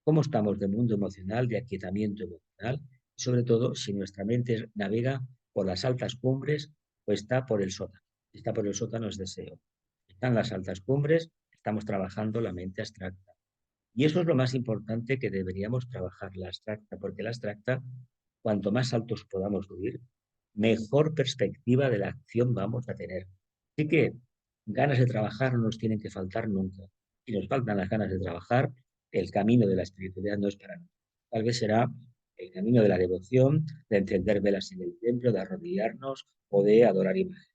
cómo estamos de mundo emocional, de aquietamiento emocional, y sobre todo si nuestra mente navega por las altas cumbres o está por el sótano. Si está por el sótano es deseo. Si están las altas cumbres, estamos trabajando la mente abstracta. Y eso es lo más importante que deberíamos trabajar, la abstracta, porque la abstracta, cuanto más altos podamos subir, mejor perspectiva de la acción vamos a tener. Así que ganas de trabajar no nos tienen que faltar nunca. Si nos faltan las ganas de trabajar, el camino de la espiritualidad no es para nosotros. Tal vez será el camino de la devoción, de encender velas en el templo, de arrodillarnos o de adorar imágenes.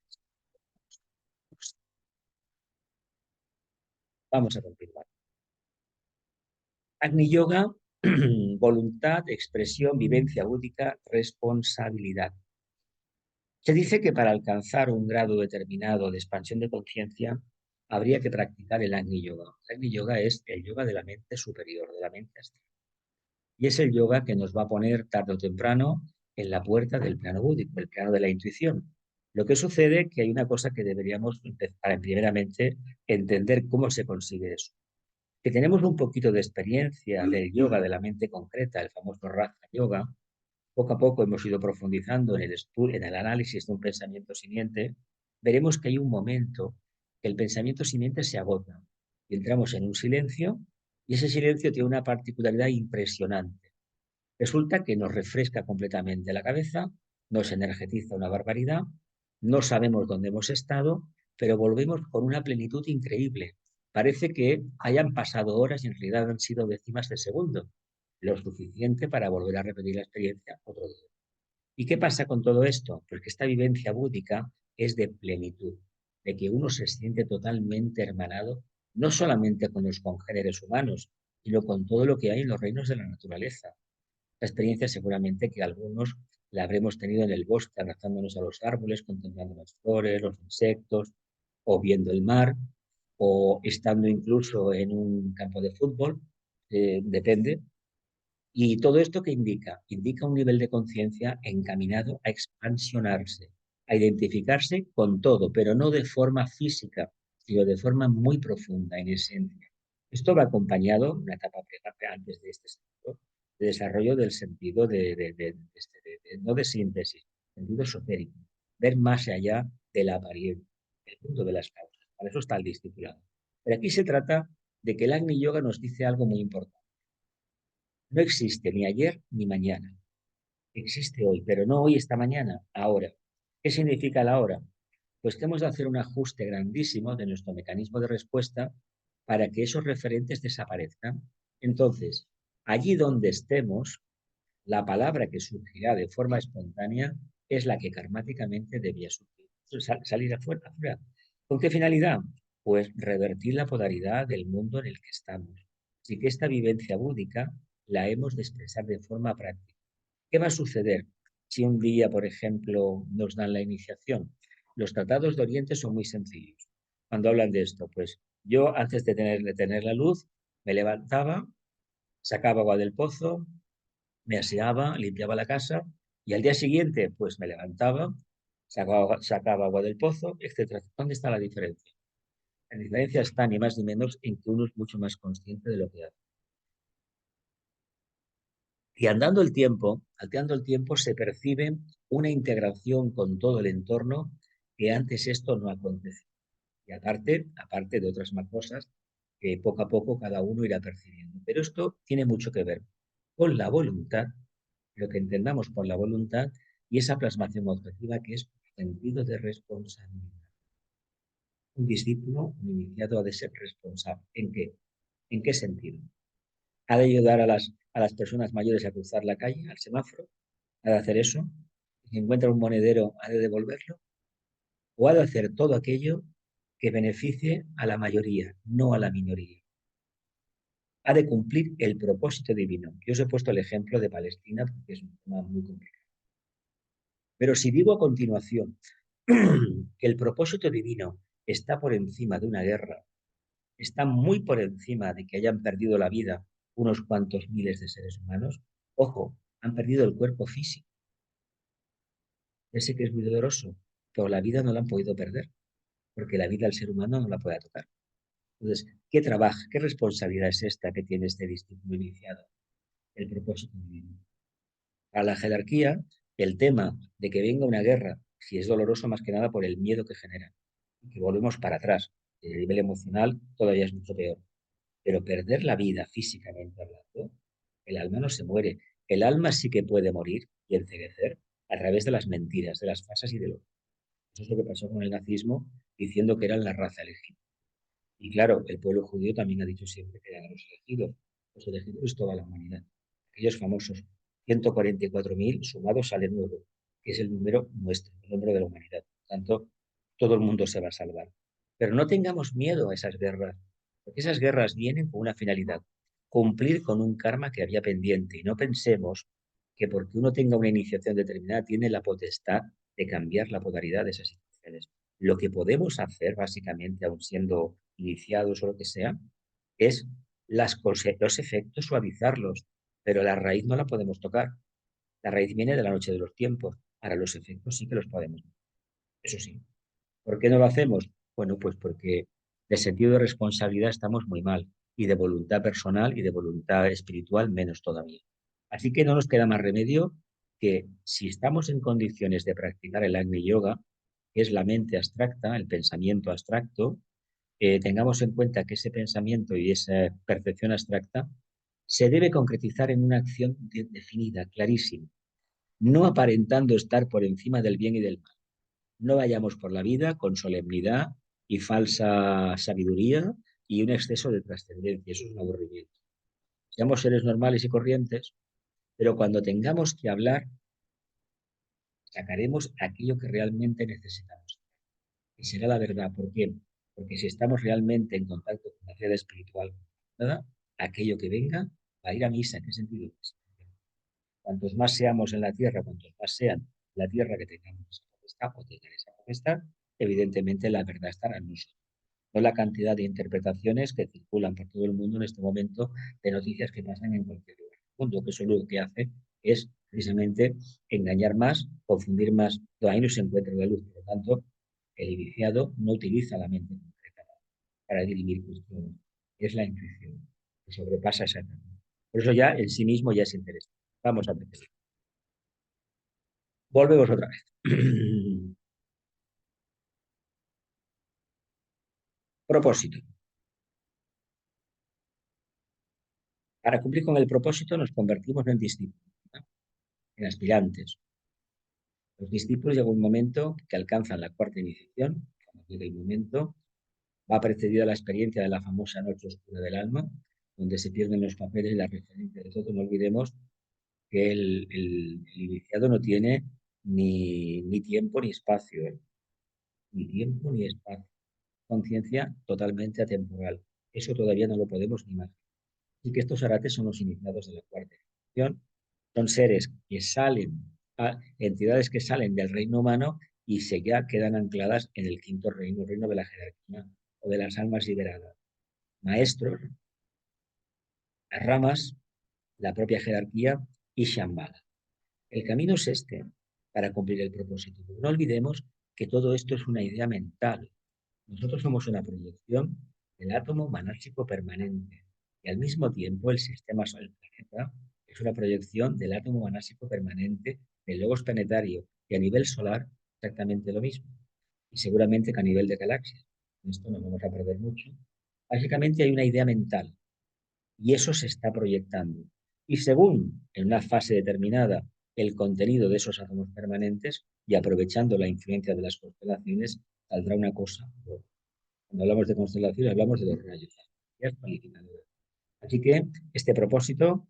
Vamos a continuar. Agni Yoga, voluntad, expresión, vivencia búdica, responsabilidad. Se dice que para alcanzar un grado determinado de expansión de conciencia habría que practicar el Agni Yoga. El Agni Yoga es el yoga de la mente superior, de la mente astral. Y es el yoga que nos va a poner tarde o temprano en la puerta del plano búdico, el plano de la intuición. Lo que sucede es que hay una cosa que deberíamos empezar primeramente entender cómo se consigue eso. Que tenemos un poquito de experiencia del yoga de la mente concreta, el famoso Raja Yoga, poco a poco hemos ido profundizando en el estudio, en el análisis de un pensamiento simiente, veremos que hay un momento que el pensamiento simiente se agota y entramos en un silencio y ese silencio tiene una particularidad impresionante. Resulta que nos refresca completamente la cabeza, nos energetiza una barbaridad, no sabemos dónde hemos estado, pero volvemos con una plenitud increíble. Parece que hayan pasado horas y en realidad han sido décimas de segundo, lo suficiente para volver a repetir la experiencia otro día. ¿Y qué pasa con todo esto? Pues que esta vivencia búdica es de plenitud, de que uno se siente totalmente hermanado, no solamente con los congéneres humanos, sino con todo lo que hay en los reinos de la naturaleza. La experiencia seguramente que algunos la habremos tenido en el bosque, abrazándonos a los árboles, contemplando las flores, los insectos, o viendo el mar, o estando incluso en un campo de fútbol, depende. ¿Y todo esto qué indica? Indica un nivel de conciencia encaminado a expansionarse, a identificarse con todo, pero no de forma física, sino de forma muy profunda, en esencia. Esto va acompañado, una etapa antes de este sentido, de desarrollo del sentido no de síntesis, sentido esotérico, ver más allá de la apariencia, el mundo de las causas. Para eso está el discipulado. Pero aquí se trata de que el Agni Yoga nos dice algo muy importante. No existe ni ayer ni mañana. Existe hoy, pero no hoy, esta mañana, ahora. ¿Qué significa la hora? Pues que hemos de hacer un ajuste grandísimo de nuestro mecanismo de respuesta para que esos referentes desaparezcan. Entonces, allí donde estemos, la palabra que surgirá de forma espontánea es la que karmáticamente debía surgir, salir afuera. ¿Con qué finalidad? Pues revertir la polaridad del mundo en el que estamos. Así que esta vivencia búdica la hemos de expresar de forma práctica. ¿Qué va a suceder si un día, por ejemplo, nos dan la iniciación? Los tratados de Oriente son muy sencillos. Cuando hablan de esto, pues yo antes de tener la luz, me levantaba, sacaba agua del pozo, me aseaba, limpiaba la casa y al día siguiente, pues me levantaba, sacaba agua del pozo, etcétera. ¿Dónde está la diferencia? La diferencia está ni más ni menos en que uno es mucho más consciente de lo que hace. Y andando el tiempo, se percibe una integración con todo el entorno que antes esto no acontecía. Y aparte de otras más cosas que poco a poco cada uno irá percibiendo. Pero esto tiene mucho que ver con la voluntad, lo que entendamos por la voluntad y esa plasmación objetiva que es sentido de responsabilidad. Un discípulo, un iniciado, ha de ser responsable. ¿En qué? ¿En qué sentido? ¿Ha de ayudar a las personas mayores a cruzar la calle, al semáforo? ¿Ha de hacer eso? Si encuentra un monedero, ¿ha de devolverlo? ¿O ha de hacer todo aquello que beneficie a la mayoría, no a la minoría? Ha de cumplir el propósito divino. Yo os he puesto el ejemplo de Palestina porque es un tema muy complicado. Pero si digo a continuación que el propósito divino está por encima de una guerra, está muy por encima de que hayan perdido la vida unos cuantos miles de seres humanos, ojo, han perdido el cuerpo físico. Ya sé que es muy doloroso, pero la vida no la han podido perder, porque la vida del ser humano no la puede tocar. Entonces, ¿qué trabajo, qué responsabilidad es esta que tiene este discípulo iniciado? El propósito divino. Para la jerarquía, el tema de que venga una guerra, si es doloroso más que nada por el miedo que genera, y que volvemos para atrás, a nivel emocional todavía es mucho peor. Pero perder la vida físicamente hablando, el alma no se muere. El alma sí que puede morir y enceguecer a través de las mentiras, de las falsas y de lo. Eso es lo que pasó con el nazismo, diciendo que eran la raza elegida. Y claro, el pueblo judío también ha dicho siempre que eran los elegidos. Los elegidos es toda la humanidad. Aquellos famosos 144.000 sumados al nuevo, que es el número nuestro, el número de la humanidad. Por tanto, todo el mundo se va a salvar. Pero no tengamos miedo a esas guerras, porque esas guerras vienen con una finalidad, cumplir con un karma que había pendiente. Y no pensemos que porque uno tenga una iniciación determinada tiene la potestad de cambiar la polaridad de esas situaciones. Lo que podemos hacer, básicamente, aun siendo iniciados o lo que sea, es los efectos suavizarlos, pero la raíz no la podemos tocar. La raíz viene de la noche de los tiempos. Ahora los efectos sí que los podemos. Eso sí. ¿Por qué no lo hacemos? Bueno, pues porque de sentido de responsabilidad estamos muy mal y de voluntad personal y de voluntad espiritual menos todavía. Así que no nos queda más remedio que si estamos en condiciones de practicar el Agni Yoga, que es la mente abstracta, el pensamiento abstracto, tengamos en cuenta que ese pensamiento y esa percepción abstracta se debe concretizar en una acción definida, clarísima, no aparentando estar por encima del bien y del mal. No vayamos por la vida con solemnidad y falsa sabiduría y un exceso de trascendencia. Eso es un aburrimiento. Seamos seres normales y corrientes, pero cuando tengamos que hablar, sacaremos aquello que realmente necesitamos. Y será la verdad. ¿Por qué? Porque si estamos realmente en contacto con la vida espiritual, ¿verdad? Aquello que venga va a ir a misa. ¿En qué sentido? Cuantos más seamos en la tierra, cuantos más sean la tierra que tengamos esa potestad o tengan esa potestad, evidentemente la verdad estará en nosotros. No la cantidad de interpretaciones que circulan por todo el mundo en este momento de noticias que pasan en cualquier lugar. mundo, que eso lo que hace es precisamente engañar más, confundir más. Ahí no se encuentra la luz. Por lo tanto, el iniciado no utiliza la mente concreta para dirimir cuestiones. Es la intuición que sobrepasa esa etapa. Por eso ya en sí mismo ya es interesante. Vamos a empezar. Volvemos otra vez. Propósito. Para cumplir con el propósito nos convertimos en discípulos, ¿no? En aspirantes. Los discípulos llega un momento que alcanzan la cuarta iniciación, cuando llega el momento, va precedida la experiencia de la famosa noche oscura del alma, donde se pierden los papeles y la referencia de todo. No olvidemos que el iniciado no tiene ni tiempo ni espacio, ¿eh? Ni tiempo ni espacio. Conciencia totalmente atemporal. Eso todavía no lo podemos ni imaginar. Y que estos arates son los iniciados de la cuarta iniciación. Son seres que salen, entidades que salen del reino humano y se ya quedan ancladas en el quinto reino, reino de la jerarquía o de las almas liberadas. Maestros, las ramas, la propia jerarquía y Shambhala. El camino es este para cumplir el propósito. No olvidemos que todo esto es una idea mental. Nosotros somos una proyección del átomo manásico permanente y al mismo tiempo el sistema solar, el planeta, es una proyección del átomo manásico permanente del logos planetario y a nivel solar exactamente lo mismo. Y seguramente que a nivel de galaxias. En esto no vamos a perder mucho. Básicamente hay una idea mental y eso se está proyectando. Y según en una fase determinada el contenido de esos átomos permanentes y aprovechando la influencia de las constelaciones, saldrá una cosa. Cuando hablamos de constelaciones, hablamos de los rayos. Así que este propósito,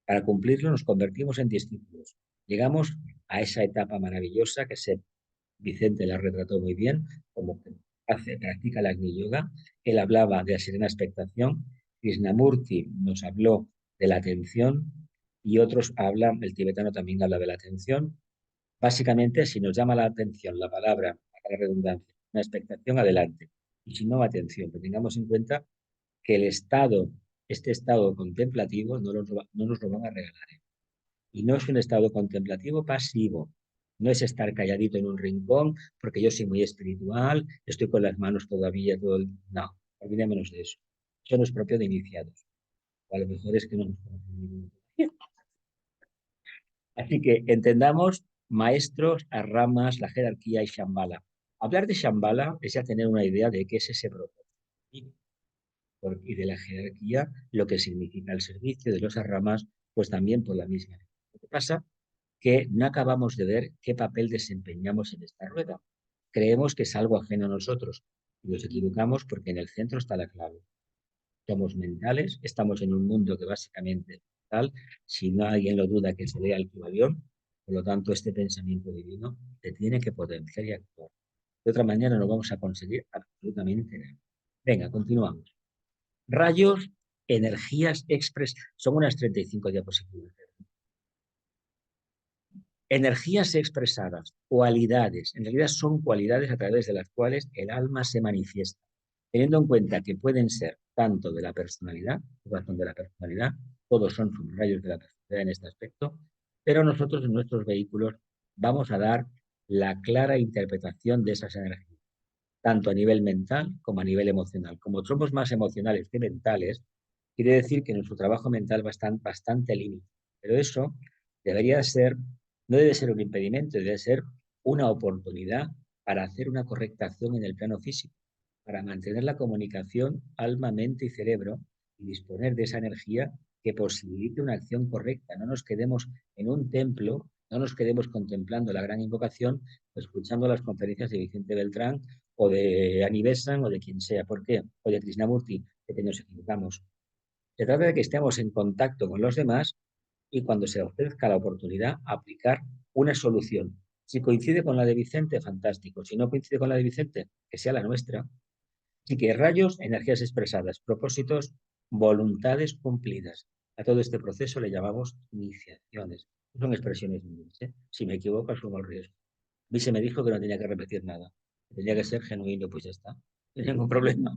para cumplirlo, nos convertimos en discípulos. Llegamos a esa etapa maravillosa que Vicente la retrató muy bien, como practica la Agni Yoga. Él hablaba de la serena expectación. Krishnamurti nos habló de la atención y otros hablan, el tibetano también habla de la atención. Básicamente, si nos llama la atención la palabra, para la redundancia, una expectación, adelante. Y si no, atención, que tengamos en cuenta que este estado contemplativo, no nos lo van a regalar. Y no es un estado contemplativo pasivo. No es estar calladito en un rincón porque yo soy muy espiritual, estoy con las manos todavía, todo el... No, olvidémonos de eso. Eso no es propio de iniciados. O a lo mejor es que no nos conocen ninguno. Así que entendamos maestros, a ramas, la jerarquía y Shambhala. Hablar de Shambhala es ya tener una idea de qué es ese propósito y de la jerarquía, lo que significa el servicio de los ramas, pues también por la misma. Lo que pasa que no acabamos de ver qué papel desempeñamos en esta rueda. Creemos que es algo ajeno a nosotros y nos equivocamos porque en el centro está la clave. Somos mentales, estamos en un mundo que básicamente es mental. Si no alguien lo duda, que se lea el Kybalión. Por lo tanto, este pensamiento divino te tiene que potenciar y actuar. De otra manera no vamos a conseguir absolutamente nada. Venga, continuamos. Rayos, energías son unas 35 diapositivas. Energías expresadas, cualidades, en realidad son cualidades a través de las cuales el alma se manifiesta, teniendo en cuenta que pueden ser tanto de la personalidad, todos son subrayos de la personalidad en este aspecto, pero nosotros en nuestros vehículos vamos a dar la clara interpretación de esas energías, tanto a nivel mental como a nivel emocional. Como somos más emocionales que mentales, quiere decir que nuestro trabajo mental va a estar bastante límite. Pero eso debería ser, no debe ser un impedimento, debe ser una oportunidad para hacer una correcta acción en el plano físico, para mantener la comunicación alma, mente y cerebro y disponer de esa energía que posibilite una acción correcta. No nos quedemos en un templo, no nos quedemos contemplando la gran invocación o escuchando las conferencias de Vicente Beltrán o de Annie Besant o de quien sea. ¿Por qué? O de Krishnamurti, que nos equivocamos. Se trata de que estemos en contacto con los demás y cuando se ofrezca la oportunidad, aplicar una solución. Si coincide con la de Vicente, fantástico. Si no coincide con la de Vicente, que sea la nuestra. Así que rayos, energías expresadas, propósitos, voluntades cumplidas. A todo este proceso le llamamos iniciaciones. Son expresiones mías, ¿eh? Si me equivoco, asumo el riesgo. A mí se me dijo que no tenía que repetir nada. Tenía que ser genuino, pues ya está. No hay ningún problema.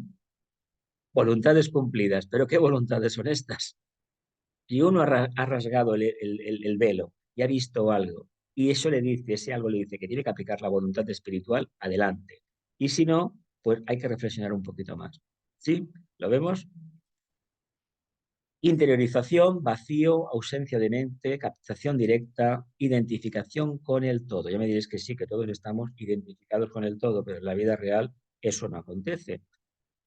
Voluntades cumplidas. ¿Pero qué voluntades son estas? Si uno ha rasgado el velo y ha visto algo, y eso le dice, ese algo le dice que tiene que aplicar la voluntad espiritual, adelante. Y si no, pues hay que reflexionar un poquito más. ¿Sí? ¿Lo vemos? Interiorización, vacío, ausencia de mente, captación directa, identificación con el todo. Ya me diréis que sí, que todos estamos identificados con el todo, pero en la vida real eso no acontece.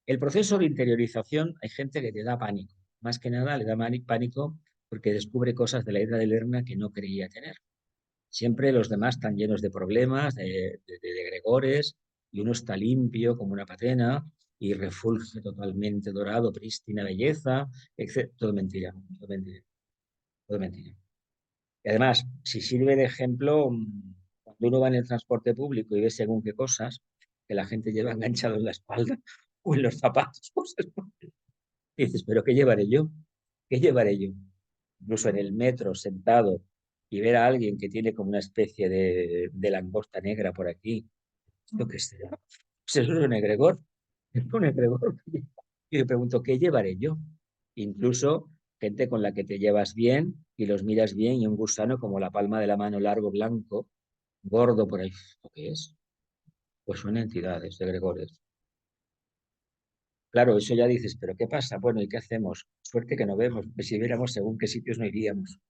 El proceso de interiorización, hay gente que te da pánico. Más que nada le da pánico porque descubre cosas de la isla de Lerna que no creía tener. Siempre los demás están llenos de problemas, de gregores, y uno está limpio como una patena y refulge totalmente dorado, prístina belleza, etc. Todo mentira, todo mentira, todo mentira. Y además, si sirve de ejemplo, cuando uno va en el transporte público y ve según qué cosas que la gente lleva enganchado en la espalda o en los zapatos, cosas, y dices, ¿pero qué llevaré yo? ¿Qué llevaré yo? Incluso en el metro, sentado, y ver a alguien que tiene como una especie de langosta negra por aquí. ¿Esto qué será? Pues eso es un egregor. Es un egregor. Y me pregunto, ¿qué llevaré yo? Incluso gente con la que te llevas bien y los miras bien y un gusano como la palma de la mano largo, blanco, gordo por ahí. ¿Esto qué es? Pues son entidades, egregores. Claro, eso ya dices, ¿pero qué pasa? Bueno, ¿y qué hacemos? Suerte que no vemos, que si viéramos según qué sitios no iríamos.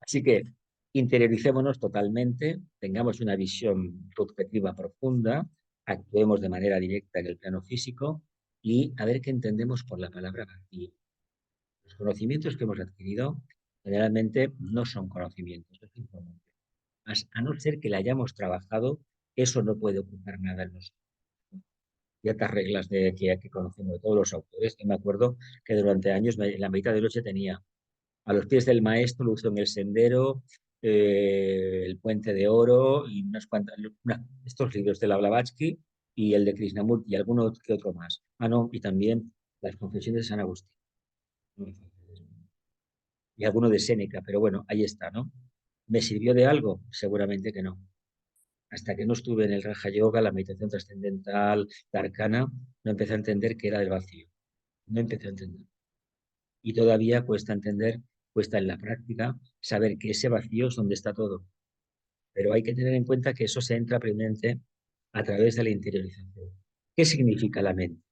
Así que interioricémonos totalmente, tengamos una visión subjetiva profunda, actuemos de manera directa en el plano físico y a ver qué entendemos por la palabra vacío. Los conocimientos que hemos adquirido generalmente no son conocimientos, es información. A no ser que la hayamos trabajado, eso no puede ocupar nada en nosotros. Ciertas reglas que conocemos de todos los autores, que me acuerdo que durante años, en la mitad de noche tenía a los pies del maestro, Luz en el sendero, el Puente de Oro y unas cuantas, estos libros de la Blavatsky y el de Krishnamurti y alguno que otro más. Ah, no, y también las Confesiones de San Agustín y alguno de Séneca, pero bueno, ahí está, ¿no? ¿Me sirvió de algo? Seguramente que no. Hasta que no estuve en el Raja Yoga, la meditación trascendental, la arcana, no empecé a entender qué era el vacío. No empecé a entender. Y todavía cuesta entender, cuesta en la práctica, saber que ese vacío es donde está todo. Pero hay que tener en cuenta que eso se entra primero a través de la interiorización. ¿Qué significa la mente?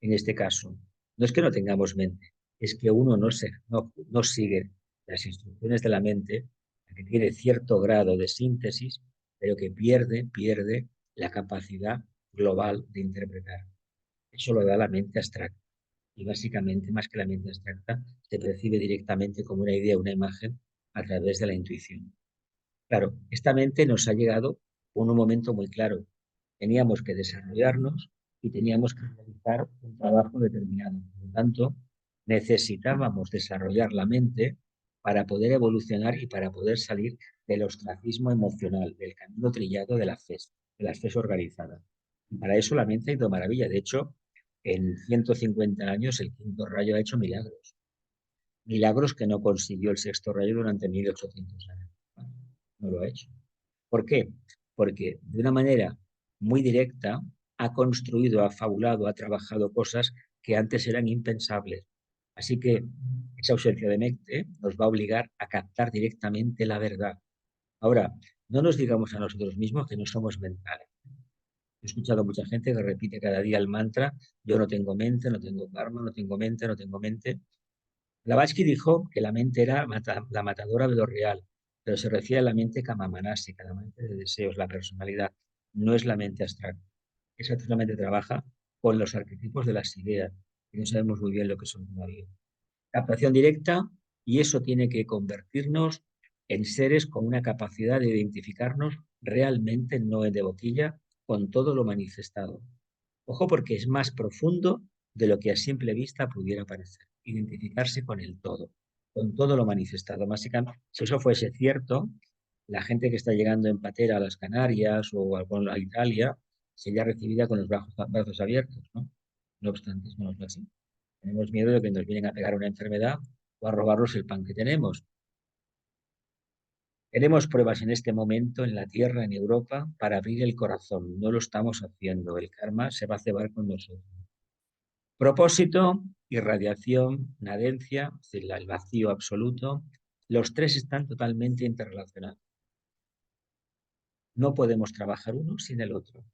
En este caso, no es que no tengamos mente, es que uno no sigue las instrucciones de la mente, que tiene cierto grado de síntesis, pero que pierde la capacidad global de interpretar. Eso lo da la mente abstracta. Y básicamente, más que la mente abstracta, se percibe directamente como una idea, una imagen, a través de la intuición. Claro, esta mente nos ha llegado en un momento muy claro. Teníamos que desarrollarnos y teníamos que realizar un trabajo determinado. Por lo tanto, necesitábamos desarrollar la mente para poder evolucionar y para poder salir del ostracismo emocional, del camino trillado de las FES organizadas. Y para eso la mente ha ido maravilla. De hecho, en 150 años el quinto rayo ha hecho milagros. Milagros que no consiguió el sexto rayo durante 1800 años. No lo ha hecho. ¿Por qué? Porque de una manera muy directa ha construido, ha fabulado, ha trabajado cosas que antes eran impensables. Así que esa ausencia de mente nos va a obligar a captar directamente la verdad. Ahora, no nos digamos a nosotros mismos que no somos mentales. He escuchado a mucha gente que repite cada día el mantra, yo no tengo mente, no tengo karma, no tengo mente, no tengo mente. Blavatsky dijo que la mente era la matadora de lo real, pero se refiere a la mente kamamanasi, la mente de deseos, la personalidad. No es la mente abstracta. Esa solamente trabaja con los arquetipos de las ideas, y no sabemos muy bien lo que son todavía. Captación directa, y eso tiene que convertirnos en seres con una capacidad de identificarnos realmente, no de boquilla, con todo lo manifestado. Ojo porque es más profundo de lo que a simple vista pudiera parecer. Identificarse con el todo, con todo lo manifestado. Básicamente, si eso fuese cierto, la gente que está llegando en patera a las Canarias o a Italia sería recibida con los brazos abiertos, ¿no? No obstante, no es así. Tenemos miedo de que nos vienen a pegar una enfermedad o a robarnos el pan que tenemos. Tenemos pruebas en este momento en la Tierra, en Europa, para abrir el corazón. No lo estamos haciendo. El karma se va a cebar con nosotros. Propósito, irradiación, nadencia, es decir, el vacío absoluto. Los tres están totalmente interrelacionados. No podemos trabajar uno sin el otro,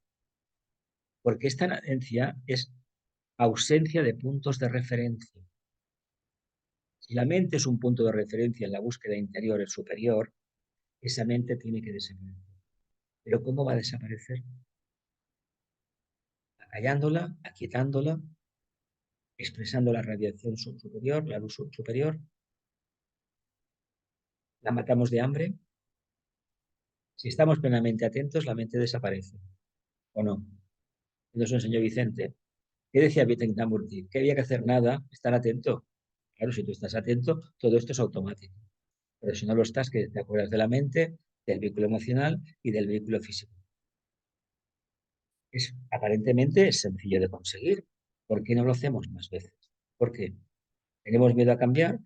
porque esta nadencia es ausencia de puntos de referencia. Si la mente es un punto de referencia en la búsqueda interior superior, esa mente tiene que desaparecer. ¿Pero cómo va a desaparecer? Acallándola, aquietándola, expresando la radiación superior, la luz superior. La matamos de hambre. Si estamos plenamente atentos, la mente desaparece. ¿O no? Nos enseñó Vicente. ¿Qué decía Vitendamurti? Que había que hacer nada, estar atento. Claro, si tú estás atento, todo esto es automático. Pero si no lo estás, que te acuerdas de la mente, del vehículo emocional y del vehículo físico. Aparentemente es sencillo de conseguir. ¿Por qué no lo hacemos más veces? ¿Por qué? ¿Tenemos miedo a cambiar?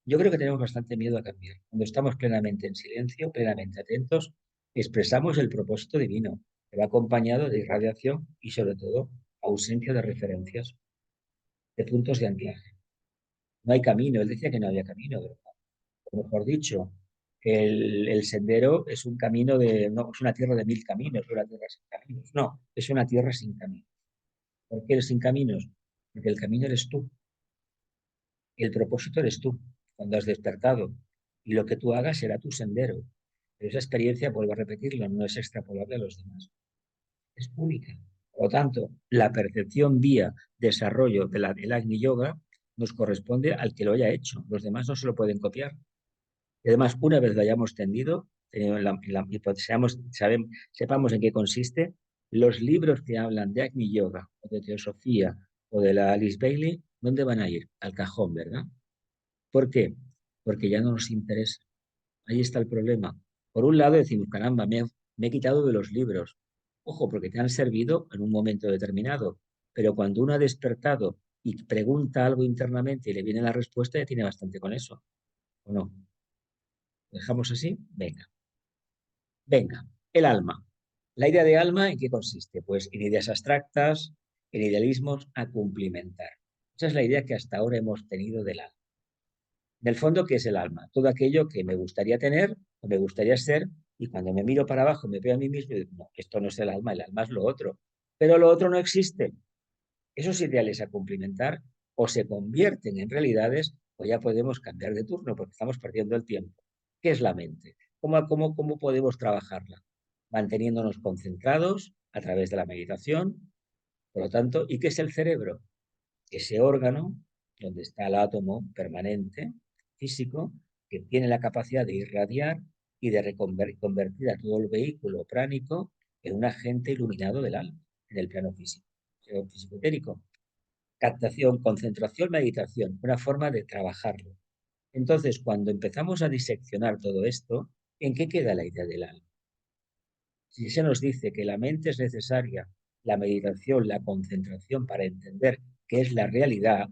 Yo creo que tenemos bastante miedo a cambiar. Cuando estamos plenamente en silencio, plenamente atentos, expresamos el propósito divino, que va acompañado de irradiación y, sobre todo, ausencia de referencias, de puntos de anclaje. No hay camino. Él decía que no había camino, ¿verdad? O mejor dicho, el sendero es un camino no es una tierra de 1000 caminos, una tierra sin caminos. No, es una tierra sin caminos. ¿Por qué sin caminos? Porque el camino eres tú. El propósito eres tú, cuando has despertado. Y lo que tú hagas será tu sendero. Pero esa experiencia, vuelvo a repetirlo, no es extrapolable a los demás. Es única. Por lo tanto, la percepción vía desarrollo del Agni Yoga nos corresponde al que lo haya hecho. Los demás no se lo pueden copiar. Y además, una vez lo hayamos tendido, y pues sepamos en qué consiste, los libros que hablan de Agni Yoga, o de teosofía, o de la Alice Bailey, ¿dónde van a ir? Al cajón, ¿verdad? ¿Por qué? Porque ya no nos interesa. Ahí está el problema. Por un lado decimos, caramba, me he quitado de los libros. Ojo, porque te han servido en un momento determinado. Pero cuando uno ha despertado y pregunta algo internamente y le viene la respuesta, ya tiene bastante con eso. ¿O no? ¿Lo dejamos así? Venga. Venga. El alma. ¿La idea de alma en qué consiste? Pues en ideas abstractas, en idealismos a cumplimentar. Esa es la idea que hasta ahora hemos tenido del alma. Del fondo, ¿qué es el alma? Todo aquello que me gustaría tener o me gustaría ser, y cuando me miro para abajo me veo a mí mismo y digo, no, esto no es el alma es lo otro. Pero lo otro no existe. Esos ideales a cumplimentar o se convierten en realidades o ya podemos cambiar de turno porque estamos perdiendo el tiempo. ¿Qué es la mente? ¿Cómo podemos trabajarla? Manteniéndonos concentrados a través de la meditación, por lo tanto, ¿y qué es el cerebro? Ese órgano donde está el átomo permanente, físico, que tiene la capacidad de irradiar y de convertir a todo el vehículo pránico en un agente iluminado del alma, en el plano físico, físico-etérico. Captación, concentración, meditación, una forma de trabajarlo. Entonces, cuando empezamos a diseccionar todo esto, ¿en qué queda la idea del alma? Si se nos dice que la mente es necesaria, la meditación, la concentración para entender qué es la realidad,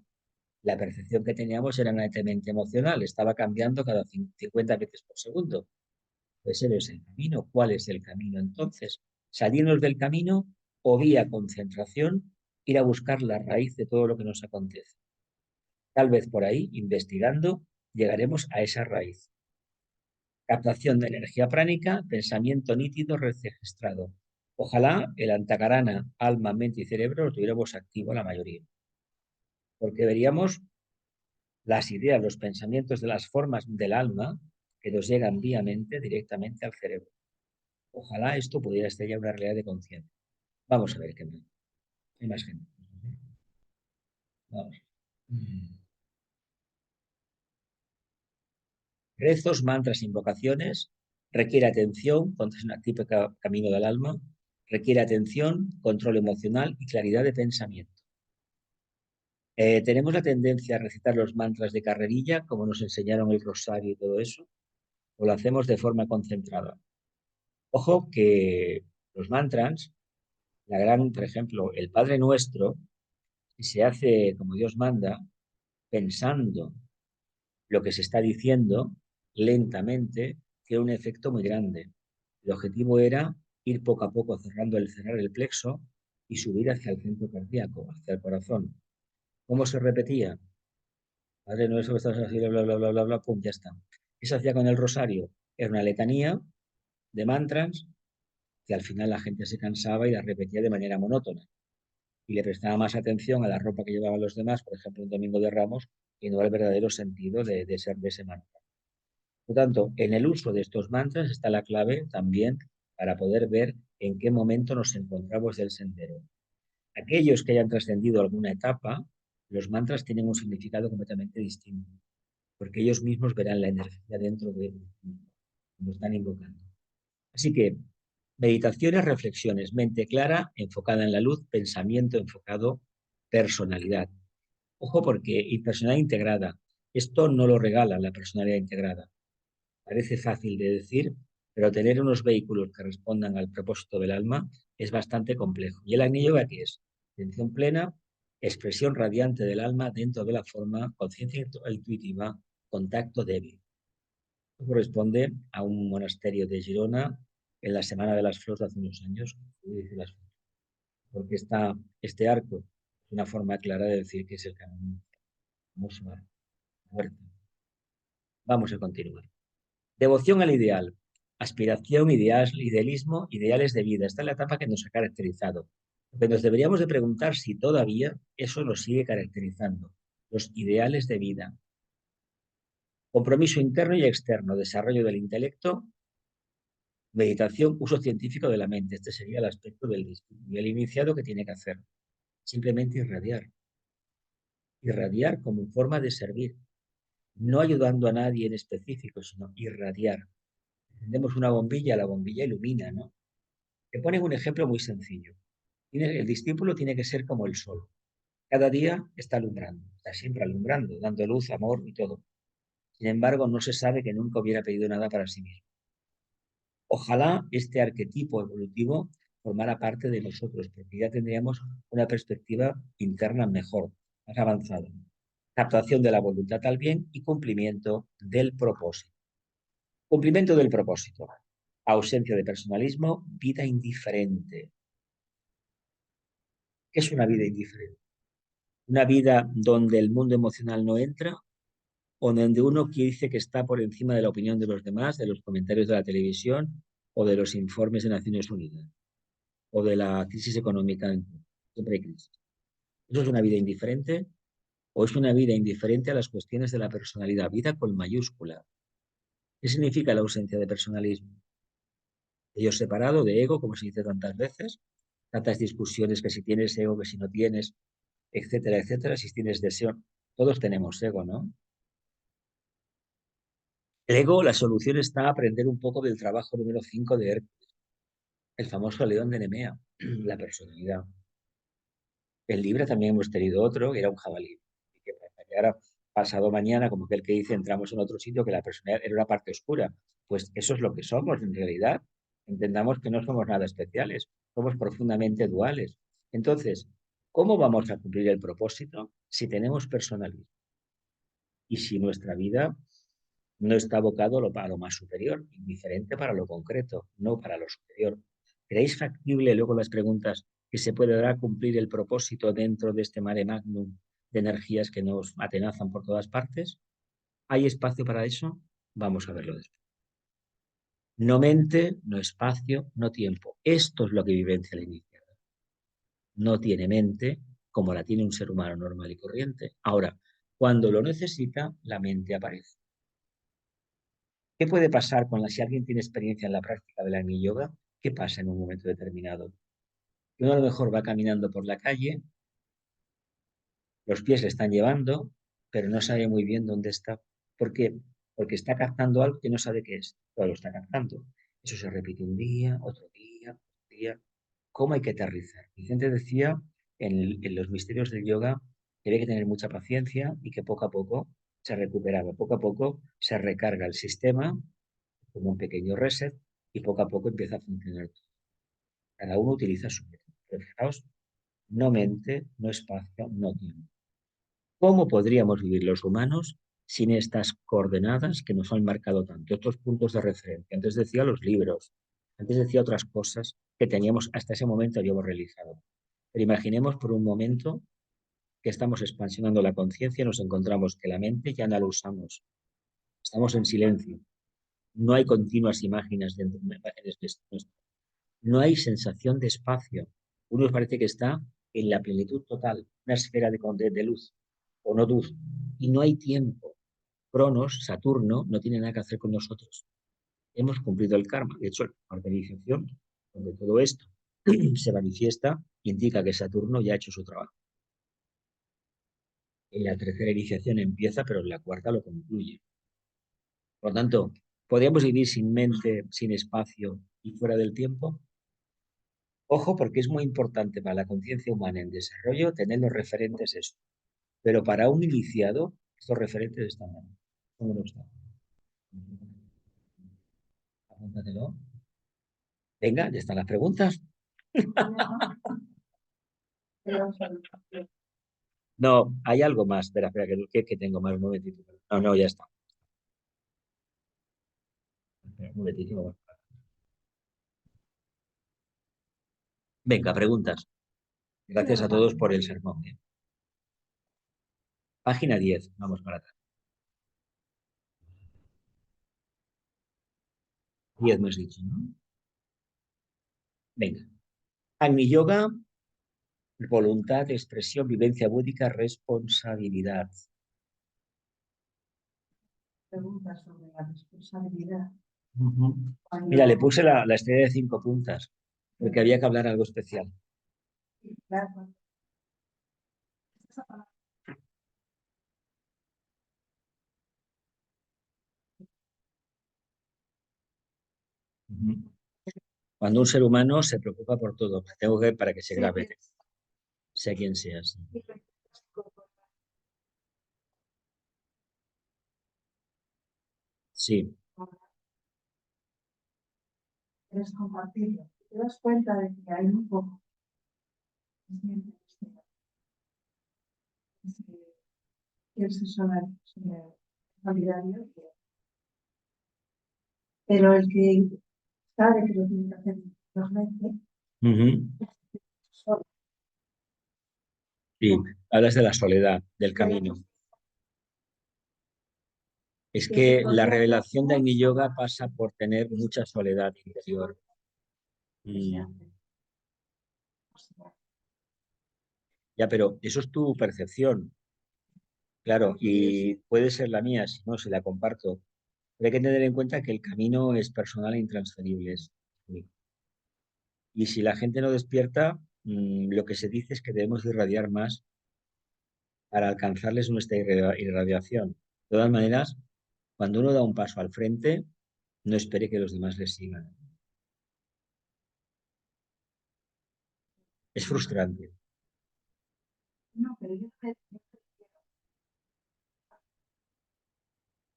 la percepción que teníamos era netamente emocional, estaba cambiando cada 50 veces por segundo. Pues ese es el camino. ¿Cuál es el camino entonces? Salirnos del camino o vía concentración, ir a buscar la raíz de todo lo que nos acontece. Tal vez por ahí, investigando, llegaremos a esa raíz. Captación de energía pránica, pensamiento nítido registrado. Ojalá el antakarana, alma, mente y cerebro lo tuviéramos activo la mayoría. Porque veríamos las ideas, los pensamientos de las formas del alma que nos llegan vía mente directamente al cerebro. Ojalá esto pudiera ser ya una realidad de conciencia. Vamos a ver qué más. Hay más gente. Vamos. Rezos, mantras, invocaciones. Requiere atención, es un típico camino del alma. Requiere atención, control emocional y claridad de pensamiento. Tenemos la tendencia a recitar los mantras de carrerilla, como nos enseñaron el rosario y todo eso, o lo hacemos de forma concentrada. Ojo que los mantras, por ejemplo, el Padre Nuestro, si se hace como Dios manda, pensando lo que se está diciendo lentamente, tiene un efecto muy grande. El objetivo era ir poco a poco cerrar el plexo y subir hacia el centro cardíaco, hacia el corazón. ¿Cómo se repetía? Padre nuestro que estás en el cielo, bla, bla, bla, bla, bla, pum, ya está. ¿Qué se hacía con el rosario? Era una letanía de mantras que al final la gente se cansaba y la repetía de manera monótona y le prestaba más atención a la ropa que llevaban los demás, por ejemplo, un domingo de Ramos, y no al verdadero sentido de ser de ese mantra. Por tanto, en el uso de estos mantras está la clave también para poder ver en qué momento nos encontramos del sendero. Aquellos que hayan trascendido alguna etapa, los mantras tienen un significado completamente distinto, porque ellos mismos verán la energía dentro de ellos, lo están invocando. Así que meditaciones, reflexiones, mente clara, enfocada en la luz, pensamiento enfocado, personalidad. Ojo porque y personalidad integrada. Esto no lo regala la personalidad integrada. Parece fácil de decir, pero tener unos vehículos que respondan al propósito del alma es bastante complejo. ¿Y el anillo qué es? Atención plena, expresión radiante del alma dentro de la forma, conciencia intuitiva, contacto débil. Esto corresponde a un monasterio de Girona en la Semana de las Flores de hace unos años, porque este arco es una forma clara de decir que es el camino. Vamos a muerte. Vamos a continuar. Devoción al ideal. Aspiración, ideal, idealismo, ideales de vida. Esta es la etapa que nos ha caracterizado. Porque nos deberíamos de preguntar si todavía eso nos sigue caracterizando. Los ideales de vida. Compromiso interno y externo. Desarrollo del intelecto. Meditación, uso científico de la mente. Este sería el aspecto del discípulo. Y el iniciado que tiene que hacer. Simplemente irradiar. Irradiar como forma de servir. No ayudando a nadie en específico, sino irradiar. Encendemos una bombilla, la bombilla ilumina, ¿no? Te ponen un ejemplo muy sencillo. El discípulo tiene que ser como el sol. Cada día está alumbrando, está siempre alumbrando, dando luz, amor y todo. Sin embargo, no se sabe que nunca hubiera pedido nada para sí mismo. Ojalá este arquetipo evolutivo formara parte de nosotros, porque ya tendríamos una perspectiva interna mejor, más avanzada. Captación de la voluntad al bien y cumplimiento del propósito. Cumplimiento del propósito. Ausencia de personalismo, vida indiferente. ¿Qué es una vida indiferente? Una vida donde el mundo emocional no entra o donde uno que dice que está por encima de la opinión de los demás, de los comentarios de la televisión o de los informes de Naciones Unidas o de la crisis económica. Siempre hay crisis. ¿Eso es una vida indiferente o es una vida indiferente a las cuestiones de la personalidad? Vida con mayúscula. ¿Qué significa la ausencia de personalismo? Ello separado de ego, como se dice tantas veces, tantas discusiones que si tienes ego, que si no tienes, etcétera, etcétera, si tienes deseo. Todos tenemos ego, ¿no? El ego, la solución está a aprender un poco del trabajo número 5 de Hércules, el famoso león de Nemea, la personalidad. El Libra también hemos tenido otro, que era un jabalí. Y que ahora, pasado mañana, como aquel que dice, entramos en otro sitio que la personalidad era una parte oscura. Pues eso es lo que somos en realidad. Entendamos que no somos nada especiales, somos profundamente duales. Entonces, ¿cómo vamos a cumplir el propósito si tenemos personalidad? Y si nuestra vida no está abocado a lo más superior, indiferente para lo concreto, no para lo superior. ¿Creéis factible, luego las preguntas, que se podrá cumplir el propósito dentro de este mare magnum de energías que nos atenazan por todas partes? ¿Hay espacio para eso? Vamos a verlo después. No mente, no espacio, no tiempo. Esto es lo que vivencia la iniciativa. No tiene mente como la tiene un ser humano normal y corriente. Ahora, cuando lo necesita, la mente aparece. ¿Qué puede pasar si alguien tiene experiencia en la práctica del Agni Yoga? ¿Qué pasa en un momento determinado? Que uno a lo mejor va caminando por la calle, los pies le están llevando, pero no sabe muy bien dónde está. ¿Por qué? Porque está captando algo que no sabe qué es, pero lo está captando. Eso se repite un día, otro día, otro día. ¿Cómo hay que aterrizar? Vicente decía en los misterios del yoga que había que tener mucha paciencia y que poco a poco se recuperaba, poco a poco se recarga el sistema como un pequeño reset y poco a poco empieza a funcionar. Cada uno utiliza su método. Pero fijaos, no mente, no espacio, no tiempo. ¿Cómo podríamos vivir los humanos sin estas coordenadas que nos han marcado tanto, estos puntos de referencia? Antes decía los libros, antes decía otras cosas que teníamos hasta ese momento habíamos realizado. Pero imaginemos por un momento que estamos expansionando la conciencia, nos encontramos que la mente ya no la usamos. Estamos en silencio. No hay continuas imágenes dentro de imágenes nuestras. No hay sensación de espacio. Uno parece que está en la plenitud total, una esfera de luz o no luz. Y no hay tiempo. Cronos, Saturno, no tiene nada que hacer con nosotros. Hemos cumplido el karma. De hecho, la organización donde todo esto se manifiesta indica que Saturno ya ha hecho su trabajo. En la tercera iniciación empieza, pero en la cuarta lo concluye. Por lo tanto, ¿podríamos vivir sin mente, sin espacio y fuera del tiempo? Ojo, porque es muy importante para la conciencia humana en desarrollo tener los referentes eso. Pero para un iniciado, estos referentes están mal. ¿Cómo no están? Apúntatelo. Venga, ya están las preguntas. No, hay algo más. Espera, espera, que tengo más un momentito. No, no, ya está. Espera, un momentito. Venga, preguntas. Gracias a todos por el sermón. Página 10, vamos para atrás. 10 me has dicho, ¿no? Venga. Agni Yoga, voluntad, expresión, vivencia búdica, responsabilidad. Preguntas sobre la responsabilidad. Mira, le puse la estrella de 5 puntas, porque había que hablar algo especial. Claro. Cuando un ser humano se preocupa por todo, tengo que ver para que se grabe, sea quien seas. Sí, Quieres compartirlo. Te das cuenta de que hay un poco. Que es solidario. Pero el que sabe que lo tiene que hacer solo. sí, hablas de la soledad, del camino. Es que la revelación de Agni Yoga pasa por tener mucha soledad interior. Ya, pero eso es tu percepción, claro, y puede ser la mía, si no, si la comparto. Pero hay que tener en cuenta que el camino es personal e intransferible. Es único. Y si la gente no despierta, lo que se dice es que debemos irradiar más para alcanzarles nuestra irradiación. De todas maneras, cuando uno da un paso al frente, no espere que los demás le sigan. Es frustrante. No, pero yo creo que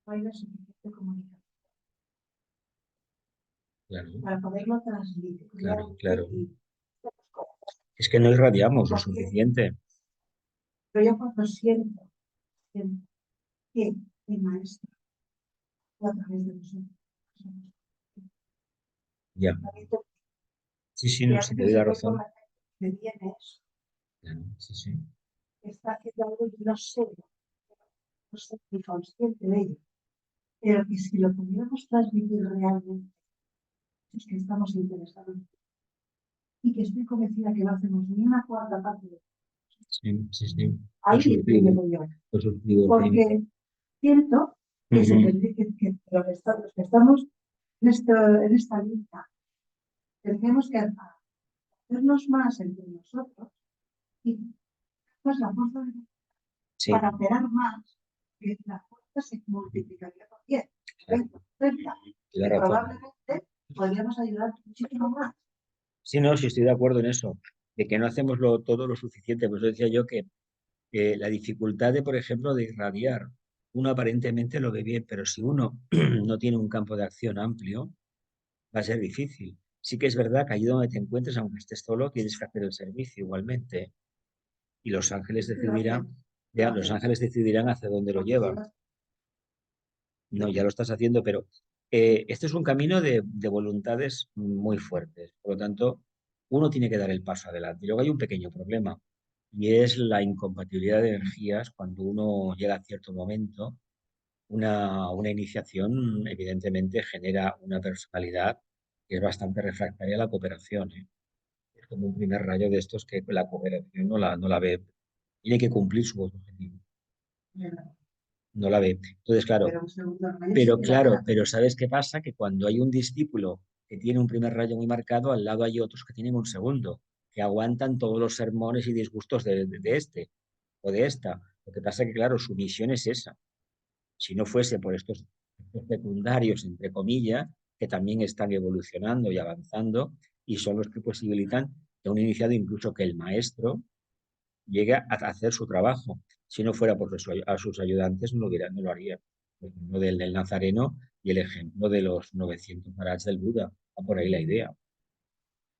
no hay la suficiente comunicación Claro, para poderlo transmitir. claro, claro. Es que no irradiamos lo suficiente. Pero yo cuando siento que el maestro, a través de nosotros, Ya. Sí, sí, no, sí, te doy la razón. me viene eso, Claro, sí, sí. está haciendo algo y no soy ni consciente de ello. Pero que si lo pudiéramos transmitir realmente, es que estamos interesados y que estoy convencida que no hacemos ni una cuarta parte de Sí, sí, sí. ahí Lo me suscribo, llevo yo. lo suscribo, Porque siento que, los que estamos en esta lista tenemos que hacernos más entre nosotros y pues la fuerza Sí, para operar más, que la fuerza se multiplicaría por 10, claro, 30, tienes y razón. probablemente podríamos ayudar muchísimo más. Sí, no, sí estoy de acuerdo en eso, de que no hacemos todo lo suficiente. Por eso decía yo que la dificultad de, por ejemplo, de irradiar, uno aparentemente lo ve bien, pero si uno no tiene un campo de acción amplio, va a ser difícil. Sí que es verdad que allí donde te encuentres, aunque estés solo, tienes que hacer el servicio igualmente. Y los ángeles decidirán, ya, los ángeles decidirán hacia dónde lo llevan. No, ya lo estás haciendo, pero este es un camino de voluntades muy fuertes. Por lo tanto, uno tiene que dar el paso adelante. Y luego hay un pequeño problema. y es la incompatibilidad de energías cuando uno llega a cierto momento. Una iniciación evidentemente genera una personalidad que es bastante refractaria a la cooperación, ¿eh? Es como un primer rayo de estos que la cooperación no la ve. Tiene que cumplir su objetivo, no la ve. Entonces, claro, Pero un segundo rayo pero sí que la claro, da. pero ¿sabes qué pasa? Que cuando hay un discípulo que tiene un primer rayo muy marcado, al lado hay otros que tienen un segundo, que aguantan todos los sermones y disgustos de este o de esta. Lo que pasa es que, claro, su misión es esa. Si no fuese por estos secundarios, entre comillas, que también están evolucionando y avanzando y son los que posibilitan que un iniciado, incluso que el maestro, llegue a hacer su trabajo. Si no fuera por a sus ayudantes, no lo haría. El ejemplo del Nazareno y el ejemplo de los 900 arats del Buda. Va por ahí la idea.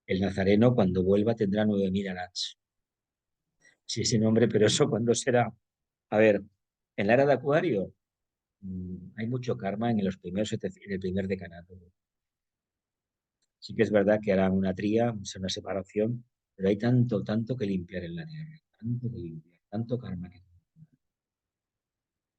El Nazareno, cuando vuelva, tendrá 9000 arats. Sí, ese nombre, pero eso cuándo será. A ver, en la era de Acuario hay mucho karma en los en el primer decanato. Sí que es verdad que harán una tría, es una separación, pero hay tanto, tanto que limpiar en la tierra, tanto que limpiar, tanto karma que...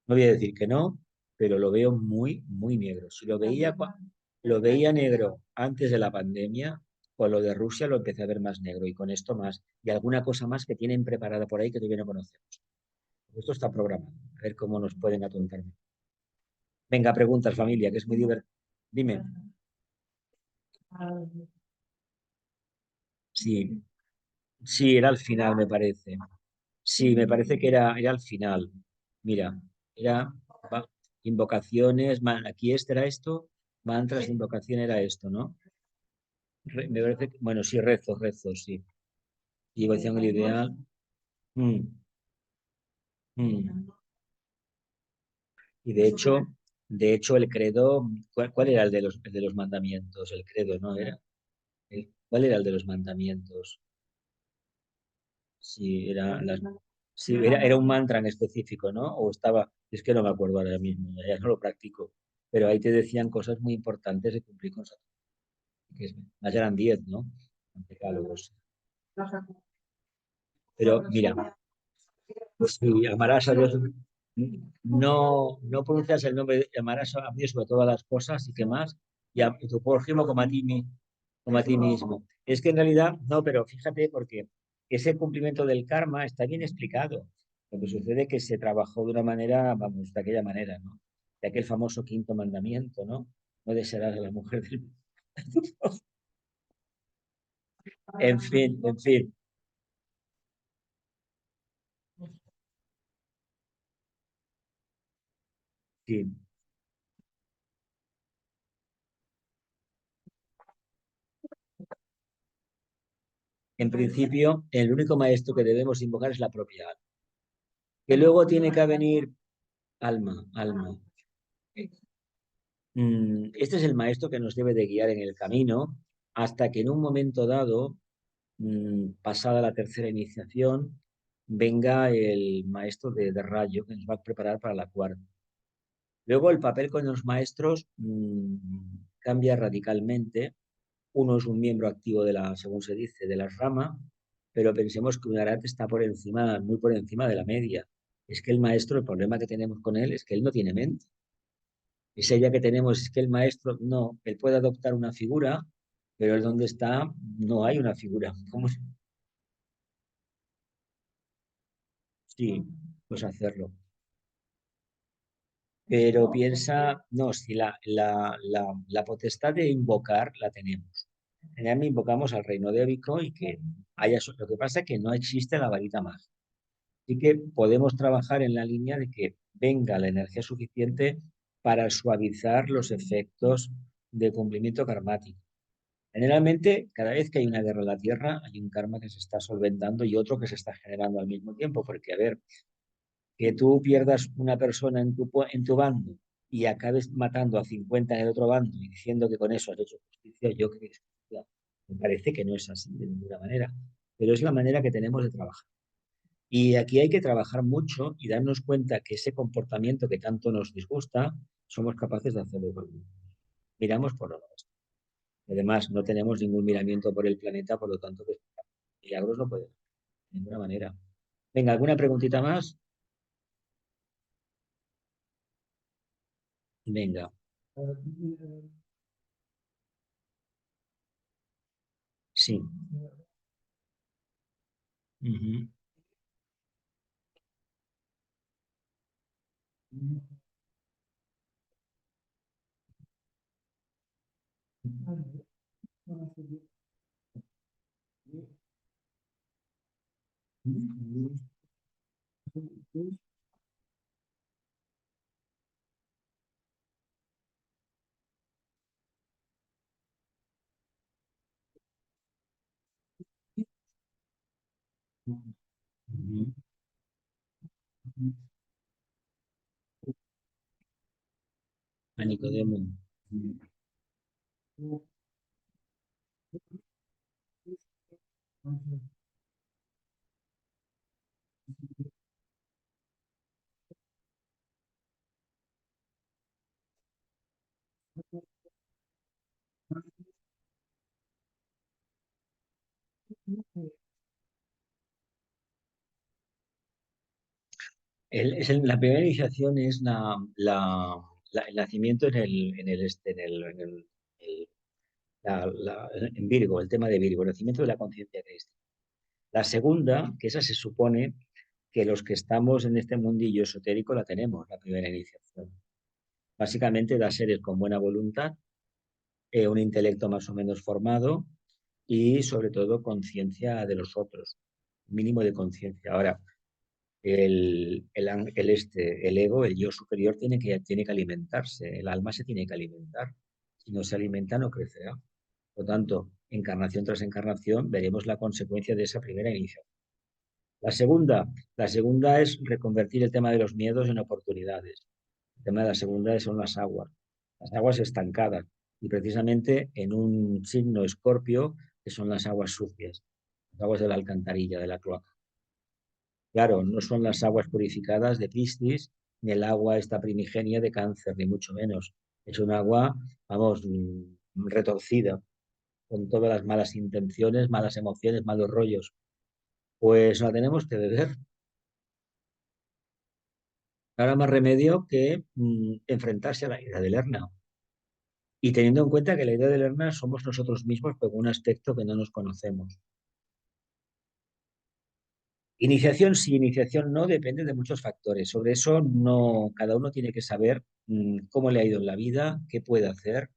No voy a decir que no, pero lo veo muy, muy negro. Si lo veía negro antes de la pandemia, con lo de Rusia lo empecé a ver más negro y con esto más. Y alguna cosa más que tienen preparada por ahí que todavía no conocemos. Esto está programado. A ver cómo nos pueden atontar. Venga, preguntas, familia, que es muy divertido. Dime. Sí, sí, era al final, me parece. Sí, me parece que era al final. Mira, era va- invocaciones, aquí este era esto, mantras, invocación era esto, ¿no? Me parece bueno, sí, rezos, sí. Y evocación el ideal. Mm, mm. Y de hecho, el credo, ¿cuál era el de los mandamientos? El credo, ¿no era? ¿Cuál era el de los mandamientos? Sí, sí, era un mantra en específico, ¿no? O estaba, es que no me acuerdo ahora mismo, ya no lo practico, pero ahí te decían cosas muy importantes de cumplir con Saturno, más eran 10, ¿no? Decálogos. Pero mira, si amarás a Dios, no pronuncias el nombre, amarás a Dios sobre todas las cosas y qué más, y a tu prójimo como a ti mismo. Es que en realidad, no, pero fíjate, porque ese cumplimiento del karma está bien explicado. Lo que sucede es que se trabajó de una manera, vamos, de aquella manera, ¿no? De aquel famoso quinto mandamiento, ¿no? No desearás a la mujer del... En fin, sí. En principio, el único maestro que debemos invocar es la propia alma. Que luego tiene que venir alma. Este es el maestro que nos debe de guiar en el camino hasta que en un momento dado, pasada la tercera iniciación, venga el maestro de rayo que nos va a preparar para la cuarta. Luego el papel con los maestros cambia radicalmente. Uno es un miembro activo según se dice, de la rama, pero pensemos que un Arat está por encima, muy por encima de la media. Es que el maestro, el problema que tenemos con él es que él no tiene mente. Esa idea que tenemos es que el maestro, no, él puede adoptar una figura, pero el donde está no hay una figura. ¿Cómo sí, pues hacerlo? Pero piensa, no, si la potestad de invocar la tenemos. Generalmente invocamos al reino de Ébico y que haya, lo que pasa es que no existe la varita mágica. Así que podemos trabajar en la línea de que venga la energía suficiente para suavizar los efectos de cumplimiento karmático. Generalmente, cada vez que hay una guerra en la Tierra, hay un karma que se está solventando y otro que se está generando al mismo tiempo, porque, a ver, que tú pierdas una persona en tu bando y acabes matando a 50 en el otro bando y diciendo que con eso has hecho justicia, yo creo que me parece que no es así de ninguna manera, pero es la manera que tenemos de trabajar. Y aquí hay que trabajar mucho y darnos cuenta que ese comportamiento que tanto nos disgusta, somos capaces de hacerlo. Miramos por lo nuestro. Además, no tenemos ningún miramiento por el planeta, por lo tanto, pues, milagros no pueden, de ninguna manera. Venga, ¿alguna preguntita más? Venga, sí. Ujú. Ujú. A Nicodemo. La primera iniciación es el nacimiento en Virgo, el tema de Virgo, el nacimiento de la conciencia crística. La segunda, que esa se supone que los que estamos en este mundillo esotérico la tenemos, la primera iniciación. Básicamente da seres con buena voluntad, un intelecto más o menos formado y sobre todo conciencia de los otros, mínimo de conciencia. Ahora, el ego, el yo superior, tiene que alimentarse, el alma se tiene que alimentar. Si no se alimenta, no crecerá. Por lo tanto, encarnación tras encarnación, veremos la consecuencia de esa primera iniciación. La segunda es reconvertir el tema de los miedos en oportunidades. El tema de la segunda son las aguas estancadas, y precisamente en un signo escorpio, que son las aguas sucias, las aguas de la alcantarilla, de la cloaca. Claro, no son las aguas purificadas de Piscis, ni el agua esta primigenia de Cáncer, ni mucho menos. Es un agua, vamos, retorcida, con todas las malas intenciones, malas emociones, malos rollos. Pues la tenemos que beber. Ahora más remedio que enfrentarse a la idea de Lerna. Y teniendo en cuenta que la idea de Lerna somos nosotros mismos, pero con un aspecto que no nos conocemos. Iniciación sí, iniciación no, depende de muchos factores. Sobre eso no, cada uno tiene que saber cómo le ha ido en la vida, qué puede hacer,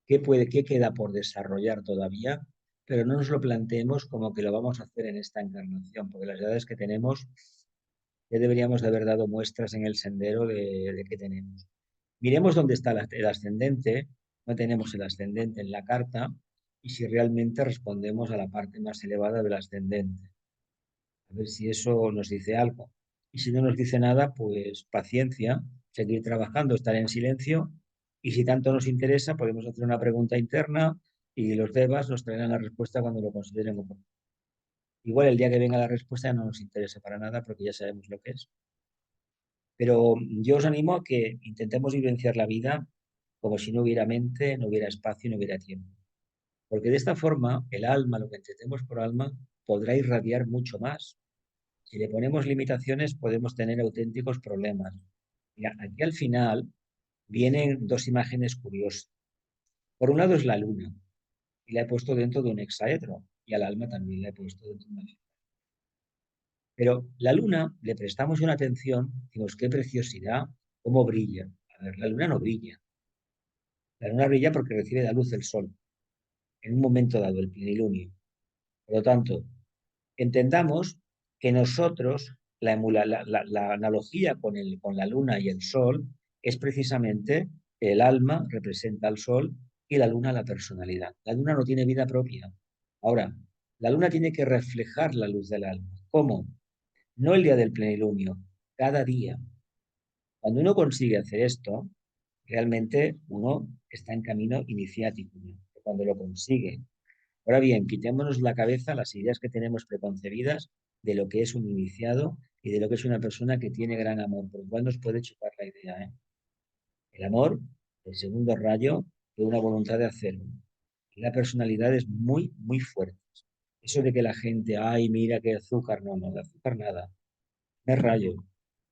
qué queda por desarrollar todavía, pero no nos lo planteemos como que lo vamos a hacer en esta encarnación, porque las edades que tenemos ya deberíamos de haber dado muestras en el sendero de que tenemos. Miremos dónde está el ascendente, no tenemos el ascendente en la carta, y si realmente respondemos a la parte más elevada del ascendente. A ver si eso nos dice algo. Y si no nos dice nada, pues paciencia, seguir trabajando, estar en silencio. Y si tanto nos interesa, podemos hacer una pregunta interna y los devas nos traerán la respuesta cuando lo consideren oportuno. Igual el día que venga la respuesta ya no nos interesa para nada porque ya sabemos lo que es. Pero yo os animo a que intentemos vivenciar la vida como si no hubiera mente, no hubiera espacio, no hubiera tiempo. Porque de esta forma, el alma, lo que entendemos por alma, podrá irradiar mucho más. Si le ponemos limitaciones, podemos tener auténticos problemas. Mira, aquí al final vienen dos imágenes curiosas. Por un lado es la luna, y la he puesto dentro de un hexaedro, y al alma también la he puesto dentro de una. Pero la luna le prestamos una atención, decimos, qué preciosidad, cómo brilla. A ver, la luna no brilla. La luna brilla porque recibe la luz del sol, en un momento dado, el plenilunio. Por lo tanto, entendamos que nosotros, la analogía con la luna y el sol es precisamente el alma representa al sol y la luna la personalidad. La luna no tiene vida propia. Ahora, la luna tiene que reflejar la luz del alma. ¿Cómo? No el día del plenilunio, cada día. Cuando uno consigue hacer esto, realmente uno está en camino iniciático, ¿no? Cuando lo consigue. Ahora bien, quitémonos la cabeza las ideas que tenemos preconcebidas de lo que es un iniciado y de lo que es una persona que tiene gran amor, por lo cual nos puede chupar la idea, ¿eh? El amor, el segundo rayo de una voluntad de hacerlo. Y la personalidad es muy, muy fuerte. Eso de que la gente, ay, mira qué azúcar, no, no, de azúcar nada. Primer rayo.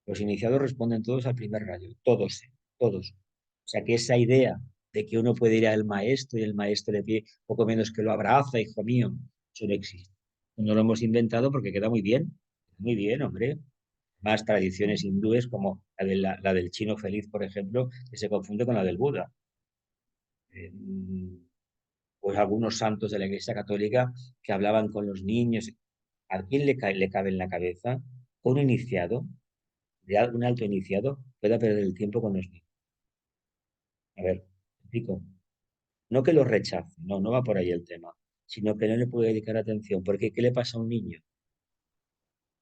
Los iniciados responden todos al primer rayo, todos, todos. O sea que esa idea de que uno puede ir al maestro y el maestro de pie, poco menos que lo abraza, hijo mío, eso no existe. No lo hemos inventado porque queda muy bien, hombre. Más tradiciones hindúes como la del chino feliz, por ejemplo, que se confunde con la del Buda. Eh, pues algunos santos de la Iglesia Católica que hablaban con los niños. ¿A quién le cabe en la cabeza? Un iniciado, un alto iniciado, pueda perder el tiempo con los niños. A ver, explico. No que los rechace, no, no va por ahí el tema, sino que no le puede dedicar atención. Porque ¿qué le pasa a un niño?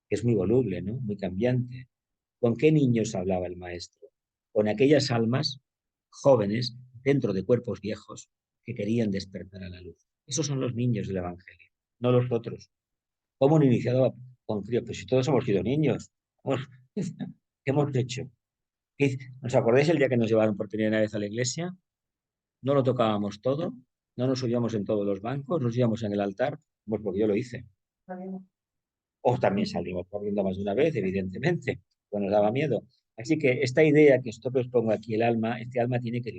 Que es muy voluble, ¿no? Muy cambiante. ¿Con qué niños hablaba el maestro? Con aquellas almas jóvenes dentro de cuerpos viejos que querían despertar a la luz. Esos son los niños del Evangelio, no los otros. ¿Cómo un iniciado con frío? Pues si todos hemos sido niños. ¿Qué hemos hecho? ¿Os acordáis el día que nos llevaron por primera vez a la iglesia? No lo tocábamos todo, no nos subíamos en todos los bancos, nos íbamos en el altar, pues porque yo lo hice. O también salimos corriendo más de una vez, evidentemente, pues nos daba miedo. Así que esta idea que esto que os pongo aquí, este alma tiene que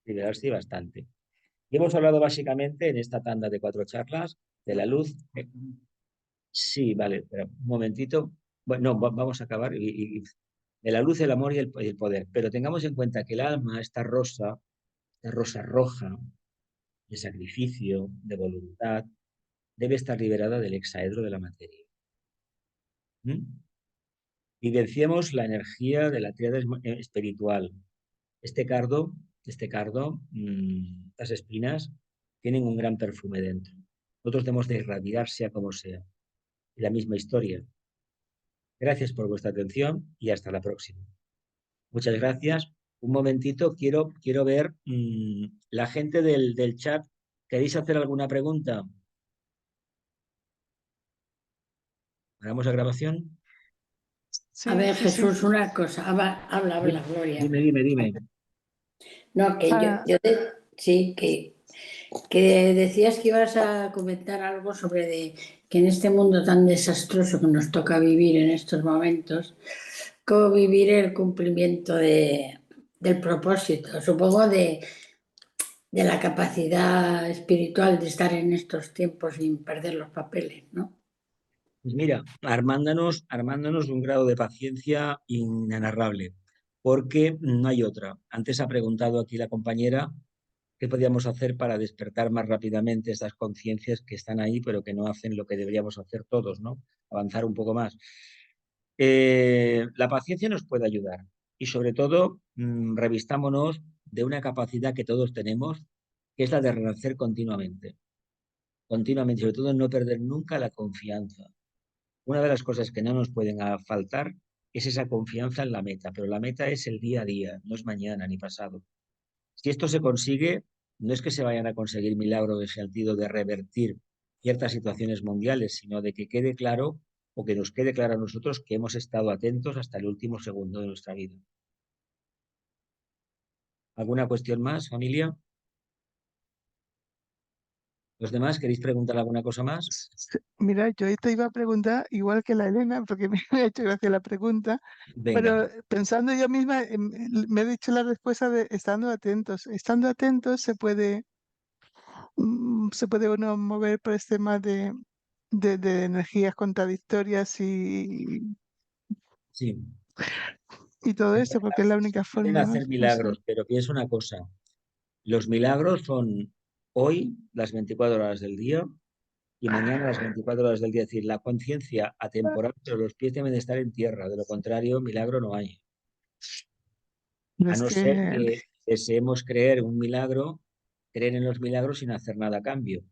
liberarse bastante. Y hemos hablado básicamente en esta tanda de 4 charlas de la luz. Sí, vale, pero un momentito. Bueno, no, vamos a acabar. De la luz, el amor y el poder. Pero tengamos en cuenta que el alma, esta rosa roja de sacrificio, de voluntad, debe estar liberada del hexaedro de la materia. ¿Mm? Vivenciemos la energía de la tríada espiritual. Este cardo, las espinas, tienen un gran perfume dentro. Nosotros debemos de irradiar sea como sea. Y la misma historia. Gracias por vuestra atención y hasta la próxima. Muchas gracias. Un momentito, quiero ver la gente del chat. ¿Queréis hacer alguna pregunta? ¿Hagamos la grabación? A ver, Jesús, una cosa. Habla, Gloria. Dime. No, que sí, que decías que ibas a comentar algo sobre que en este mundo tan desastroso que nos toca vivir en estos momentos, cómo vivir el cumplimiento del propósito, supongo de la capacidad espiritual de estar en estos tiempos sin perder los papeles, ¿no? Pues mira, armándonos un grado de paciencia inenarrable, porque no hay otra. Antes ha preguntado aquí la compañera qué podíamos hacer para despertar más rápidamente estas conciencias que están ahí, pero que no hacen lo que deberíamos hacer todos, ¿no? Avanzar un poco más. La paciencia nos puede ayudar y sobre todo revistámonos de una capacidad que todos tenemos, que es la de renacer continuamente. Continuamente, sobre todo no perder nunca la confianza. Una de las cosas que no nos pueden faltar es esa confianza en la meta, pero la meta es el día a día, no es mañana ni pasado. Si esto se consigue, no es que se vayan a conseguir milagros en el sentido de revertir ciertas situaciones mundiales, sino de que quede claro o que nos quede claro a nosotros que hemos estado atentos hasta el último segundo de nuestra vida. ¿Alguna cuestión más, familia? ¿Los demás queréis preguntar alguna cosa más? Mira, yo te iba a preguntar, igual que la Elena, porque me ha hecho gracia la pregunta, Venga. pero pensando yo misma, me he dicho la respuesta de estando atentos. Estando atentos se puede uno mover por este tema de energías contradictorias Sí. y todo esto, porque es la única Pueden forma, ¿no? hacer No sé. milagros, pero piensa una cosa. Los milagros son hoy las 24 horas del día y mañana las 24 horas del día. Es decir, la conciencia atemporal, pero los pies deben de estar en tierra. De lo contrario, milagro no hay. Pero A es no ser que que deseemos creer un milagro, creer en los milagros sin hacer nada a cambio.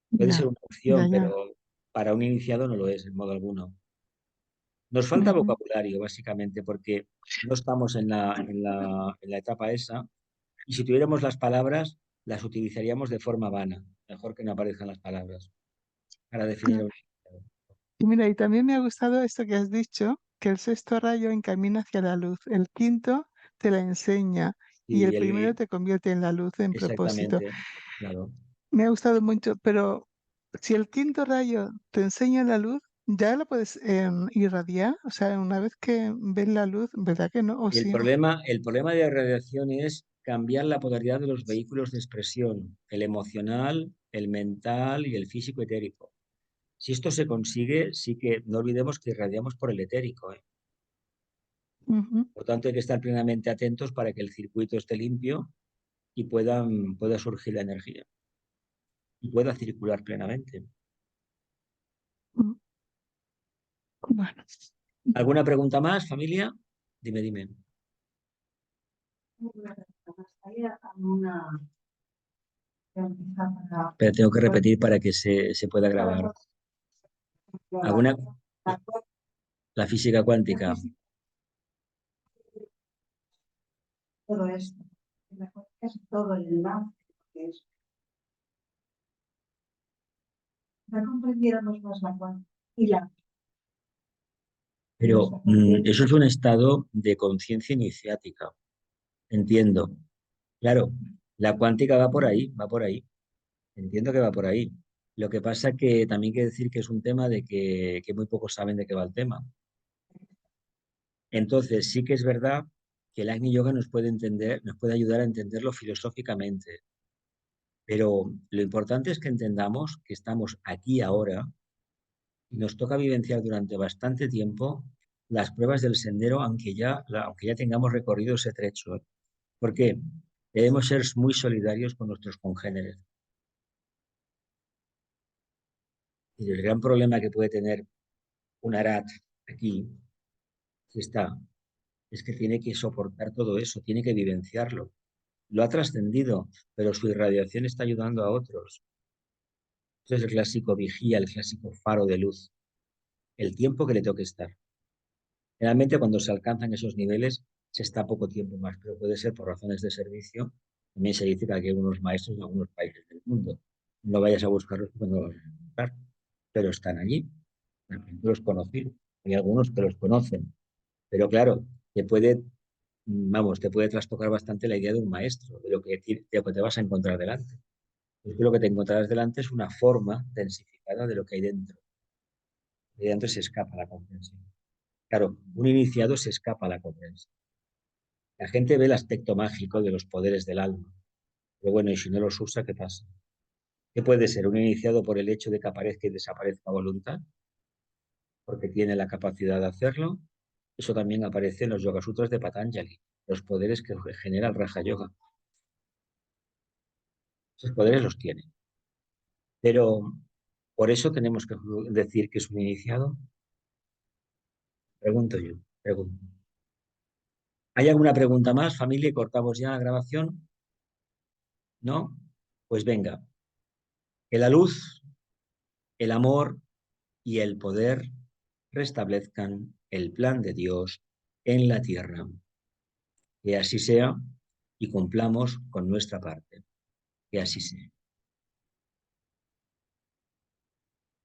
Puede ser ya, una opción, ya. pero para un iniciado no lo es, en modo alguno. Nos falta Ujú. vocabulario, básicamente, porque no estamos en la etapa esa. Y si tuviéramos las palabras, las utilizaríamos de forma vana. Mejor que no aparezcan las palabras para definir a un iniciado. Y mira, y también me ha gustado esto que has dicho, que el sexto rayo encamina hacia la luz, el quinto te la enseña y el Y primero te convierte en la luz, en propósito. exactamente, claro. Me ha gustado mucho, pero si el quinto rayo te enseña la luz, ¿Ya la puedes irradiar? O sea, una vez que ves la luz, ¿verdad que no? ¿O El sí? problema de radiación es cambiar la polaridad de los vehículos de expresión, el emocional, el mental y el físico etérico. Si esto se consigue, sí que no olvidemos que irradiamos por el etérico, ¿eh? Ujú. Por tanto, hay que estar plenamente atentos para que el circuito esté limpio y pueda surgir la energía y pueda circular plenamente. Mm. Bueno, ¿Alguna pregunta más, familia? Dime. Pero tengo que repetir para que se pueda grabar. ¿Alguna? La física cuántica. Todo esto. La cuántica es todo el enlace que es. Ya comprendiéramos más la cuántica y la. Pero eso es un estado de conciencia iniciática. Entiendo. Claro, la cuántica va por ahí, va por ahí. Entiendo que va por ahí. Lo que pasa que también hay que decir que es un tema de que muy pocos saben de qué va el tema. Entonces, sí que es verdad que el Agni Yoga nos puede ayudar a entenderlo filosóficamente. Pero lo importante es que entendamos que estamos aquí ahora y nos toca vivenciar durante bastante tiempo las pruebas del sendero, aunque ya tengamos recorrido ese trecho. ¿Por qué? Debemos ser muy solidarios con nuestros congéneres. Y el gran problema que puede tener un Arat aquí, si está, es que tiene que soportar todo eso, tiene que vivenciarlo. Lo ha trascendido, pero su irradiación está ayudando a otros. Eso es el clásico vigía, el clásico faro de luz. El tiempo que le toque estar. Generalmente cuando se alcanzan esos niveles se está poco tiempo más, pero puede ser por razones de servicio. También se dice que aquí hay unos maestros en algunos países del mundo. No vayas a buscarlos porque no los vas a encontrar, pero están allí. Los conocidos. Hay algunos que los conocen, pero claro, te puede trastocar bastante la idea de un maestro, de lo que te vas a encontrar delante. Es que lo que te encontrarás delante es una forma densificada de lo que hay dentro. Y dentro se escapa la comprensión. Claro, un iniciado se escapa a la comprensión. La gente ve el aspecto mágico de los poderes del alma. Pero bueno, y si no los usa, ¿qué pasa? ¿Qué puede ser? ¿Un iniciado por el hecho de que aparezca y desaparezca a voluntad? Porque tiene la capacidad de hacerlo. Eso también aparece en los Yoga Sutras de Patanjali, los poderes que genera el Raja Yoga. Esos poderes los tiene. Pero, ¿por eso tenemos que decir que es un iniciado? Pregunto yo, pregunto. ¿Hay alguna pregunta más, familia? ¿Y cortamos ya la grabación? ¿No? Pues venga. Que la luz, el amor y el poder restablezcan el plan de Dios en la tierra. Que así sea y cumplamos con nuestra parte. Que así sea.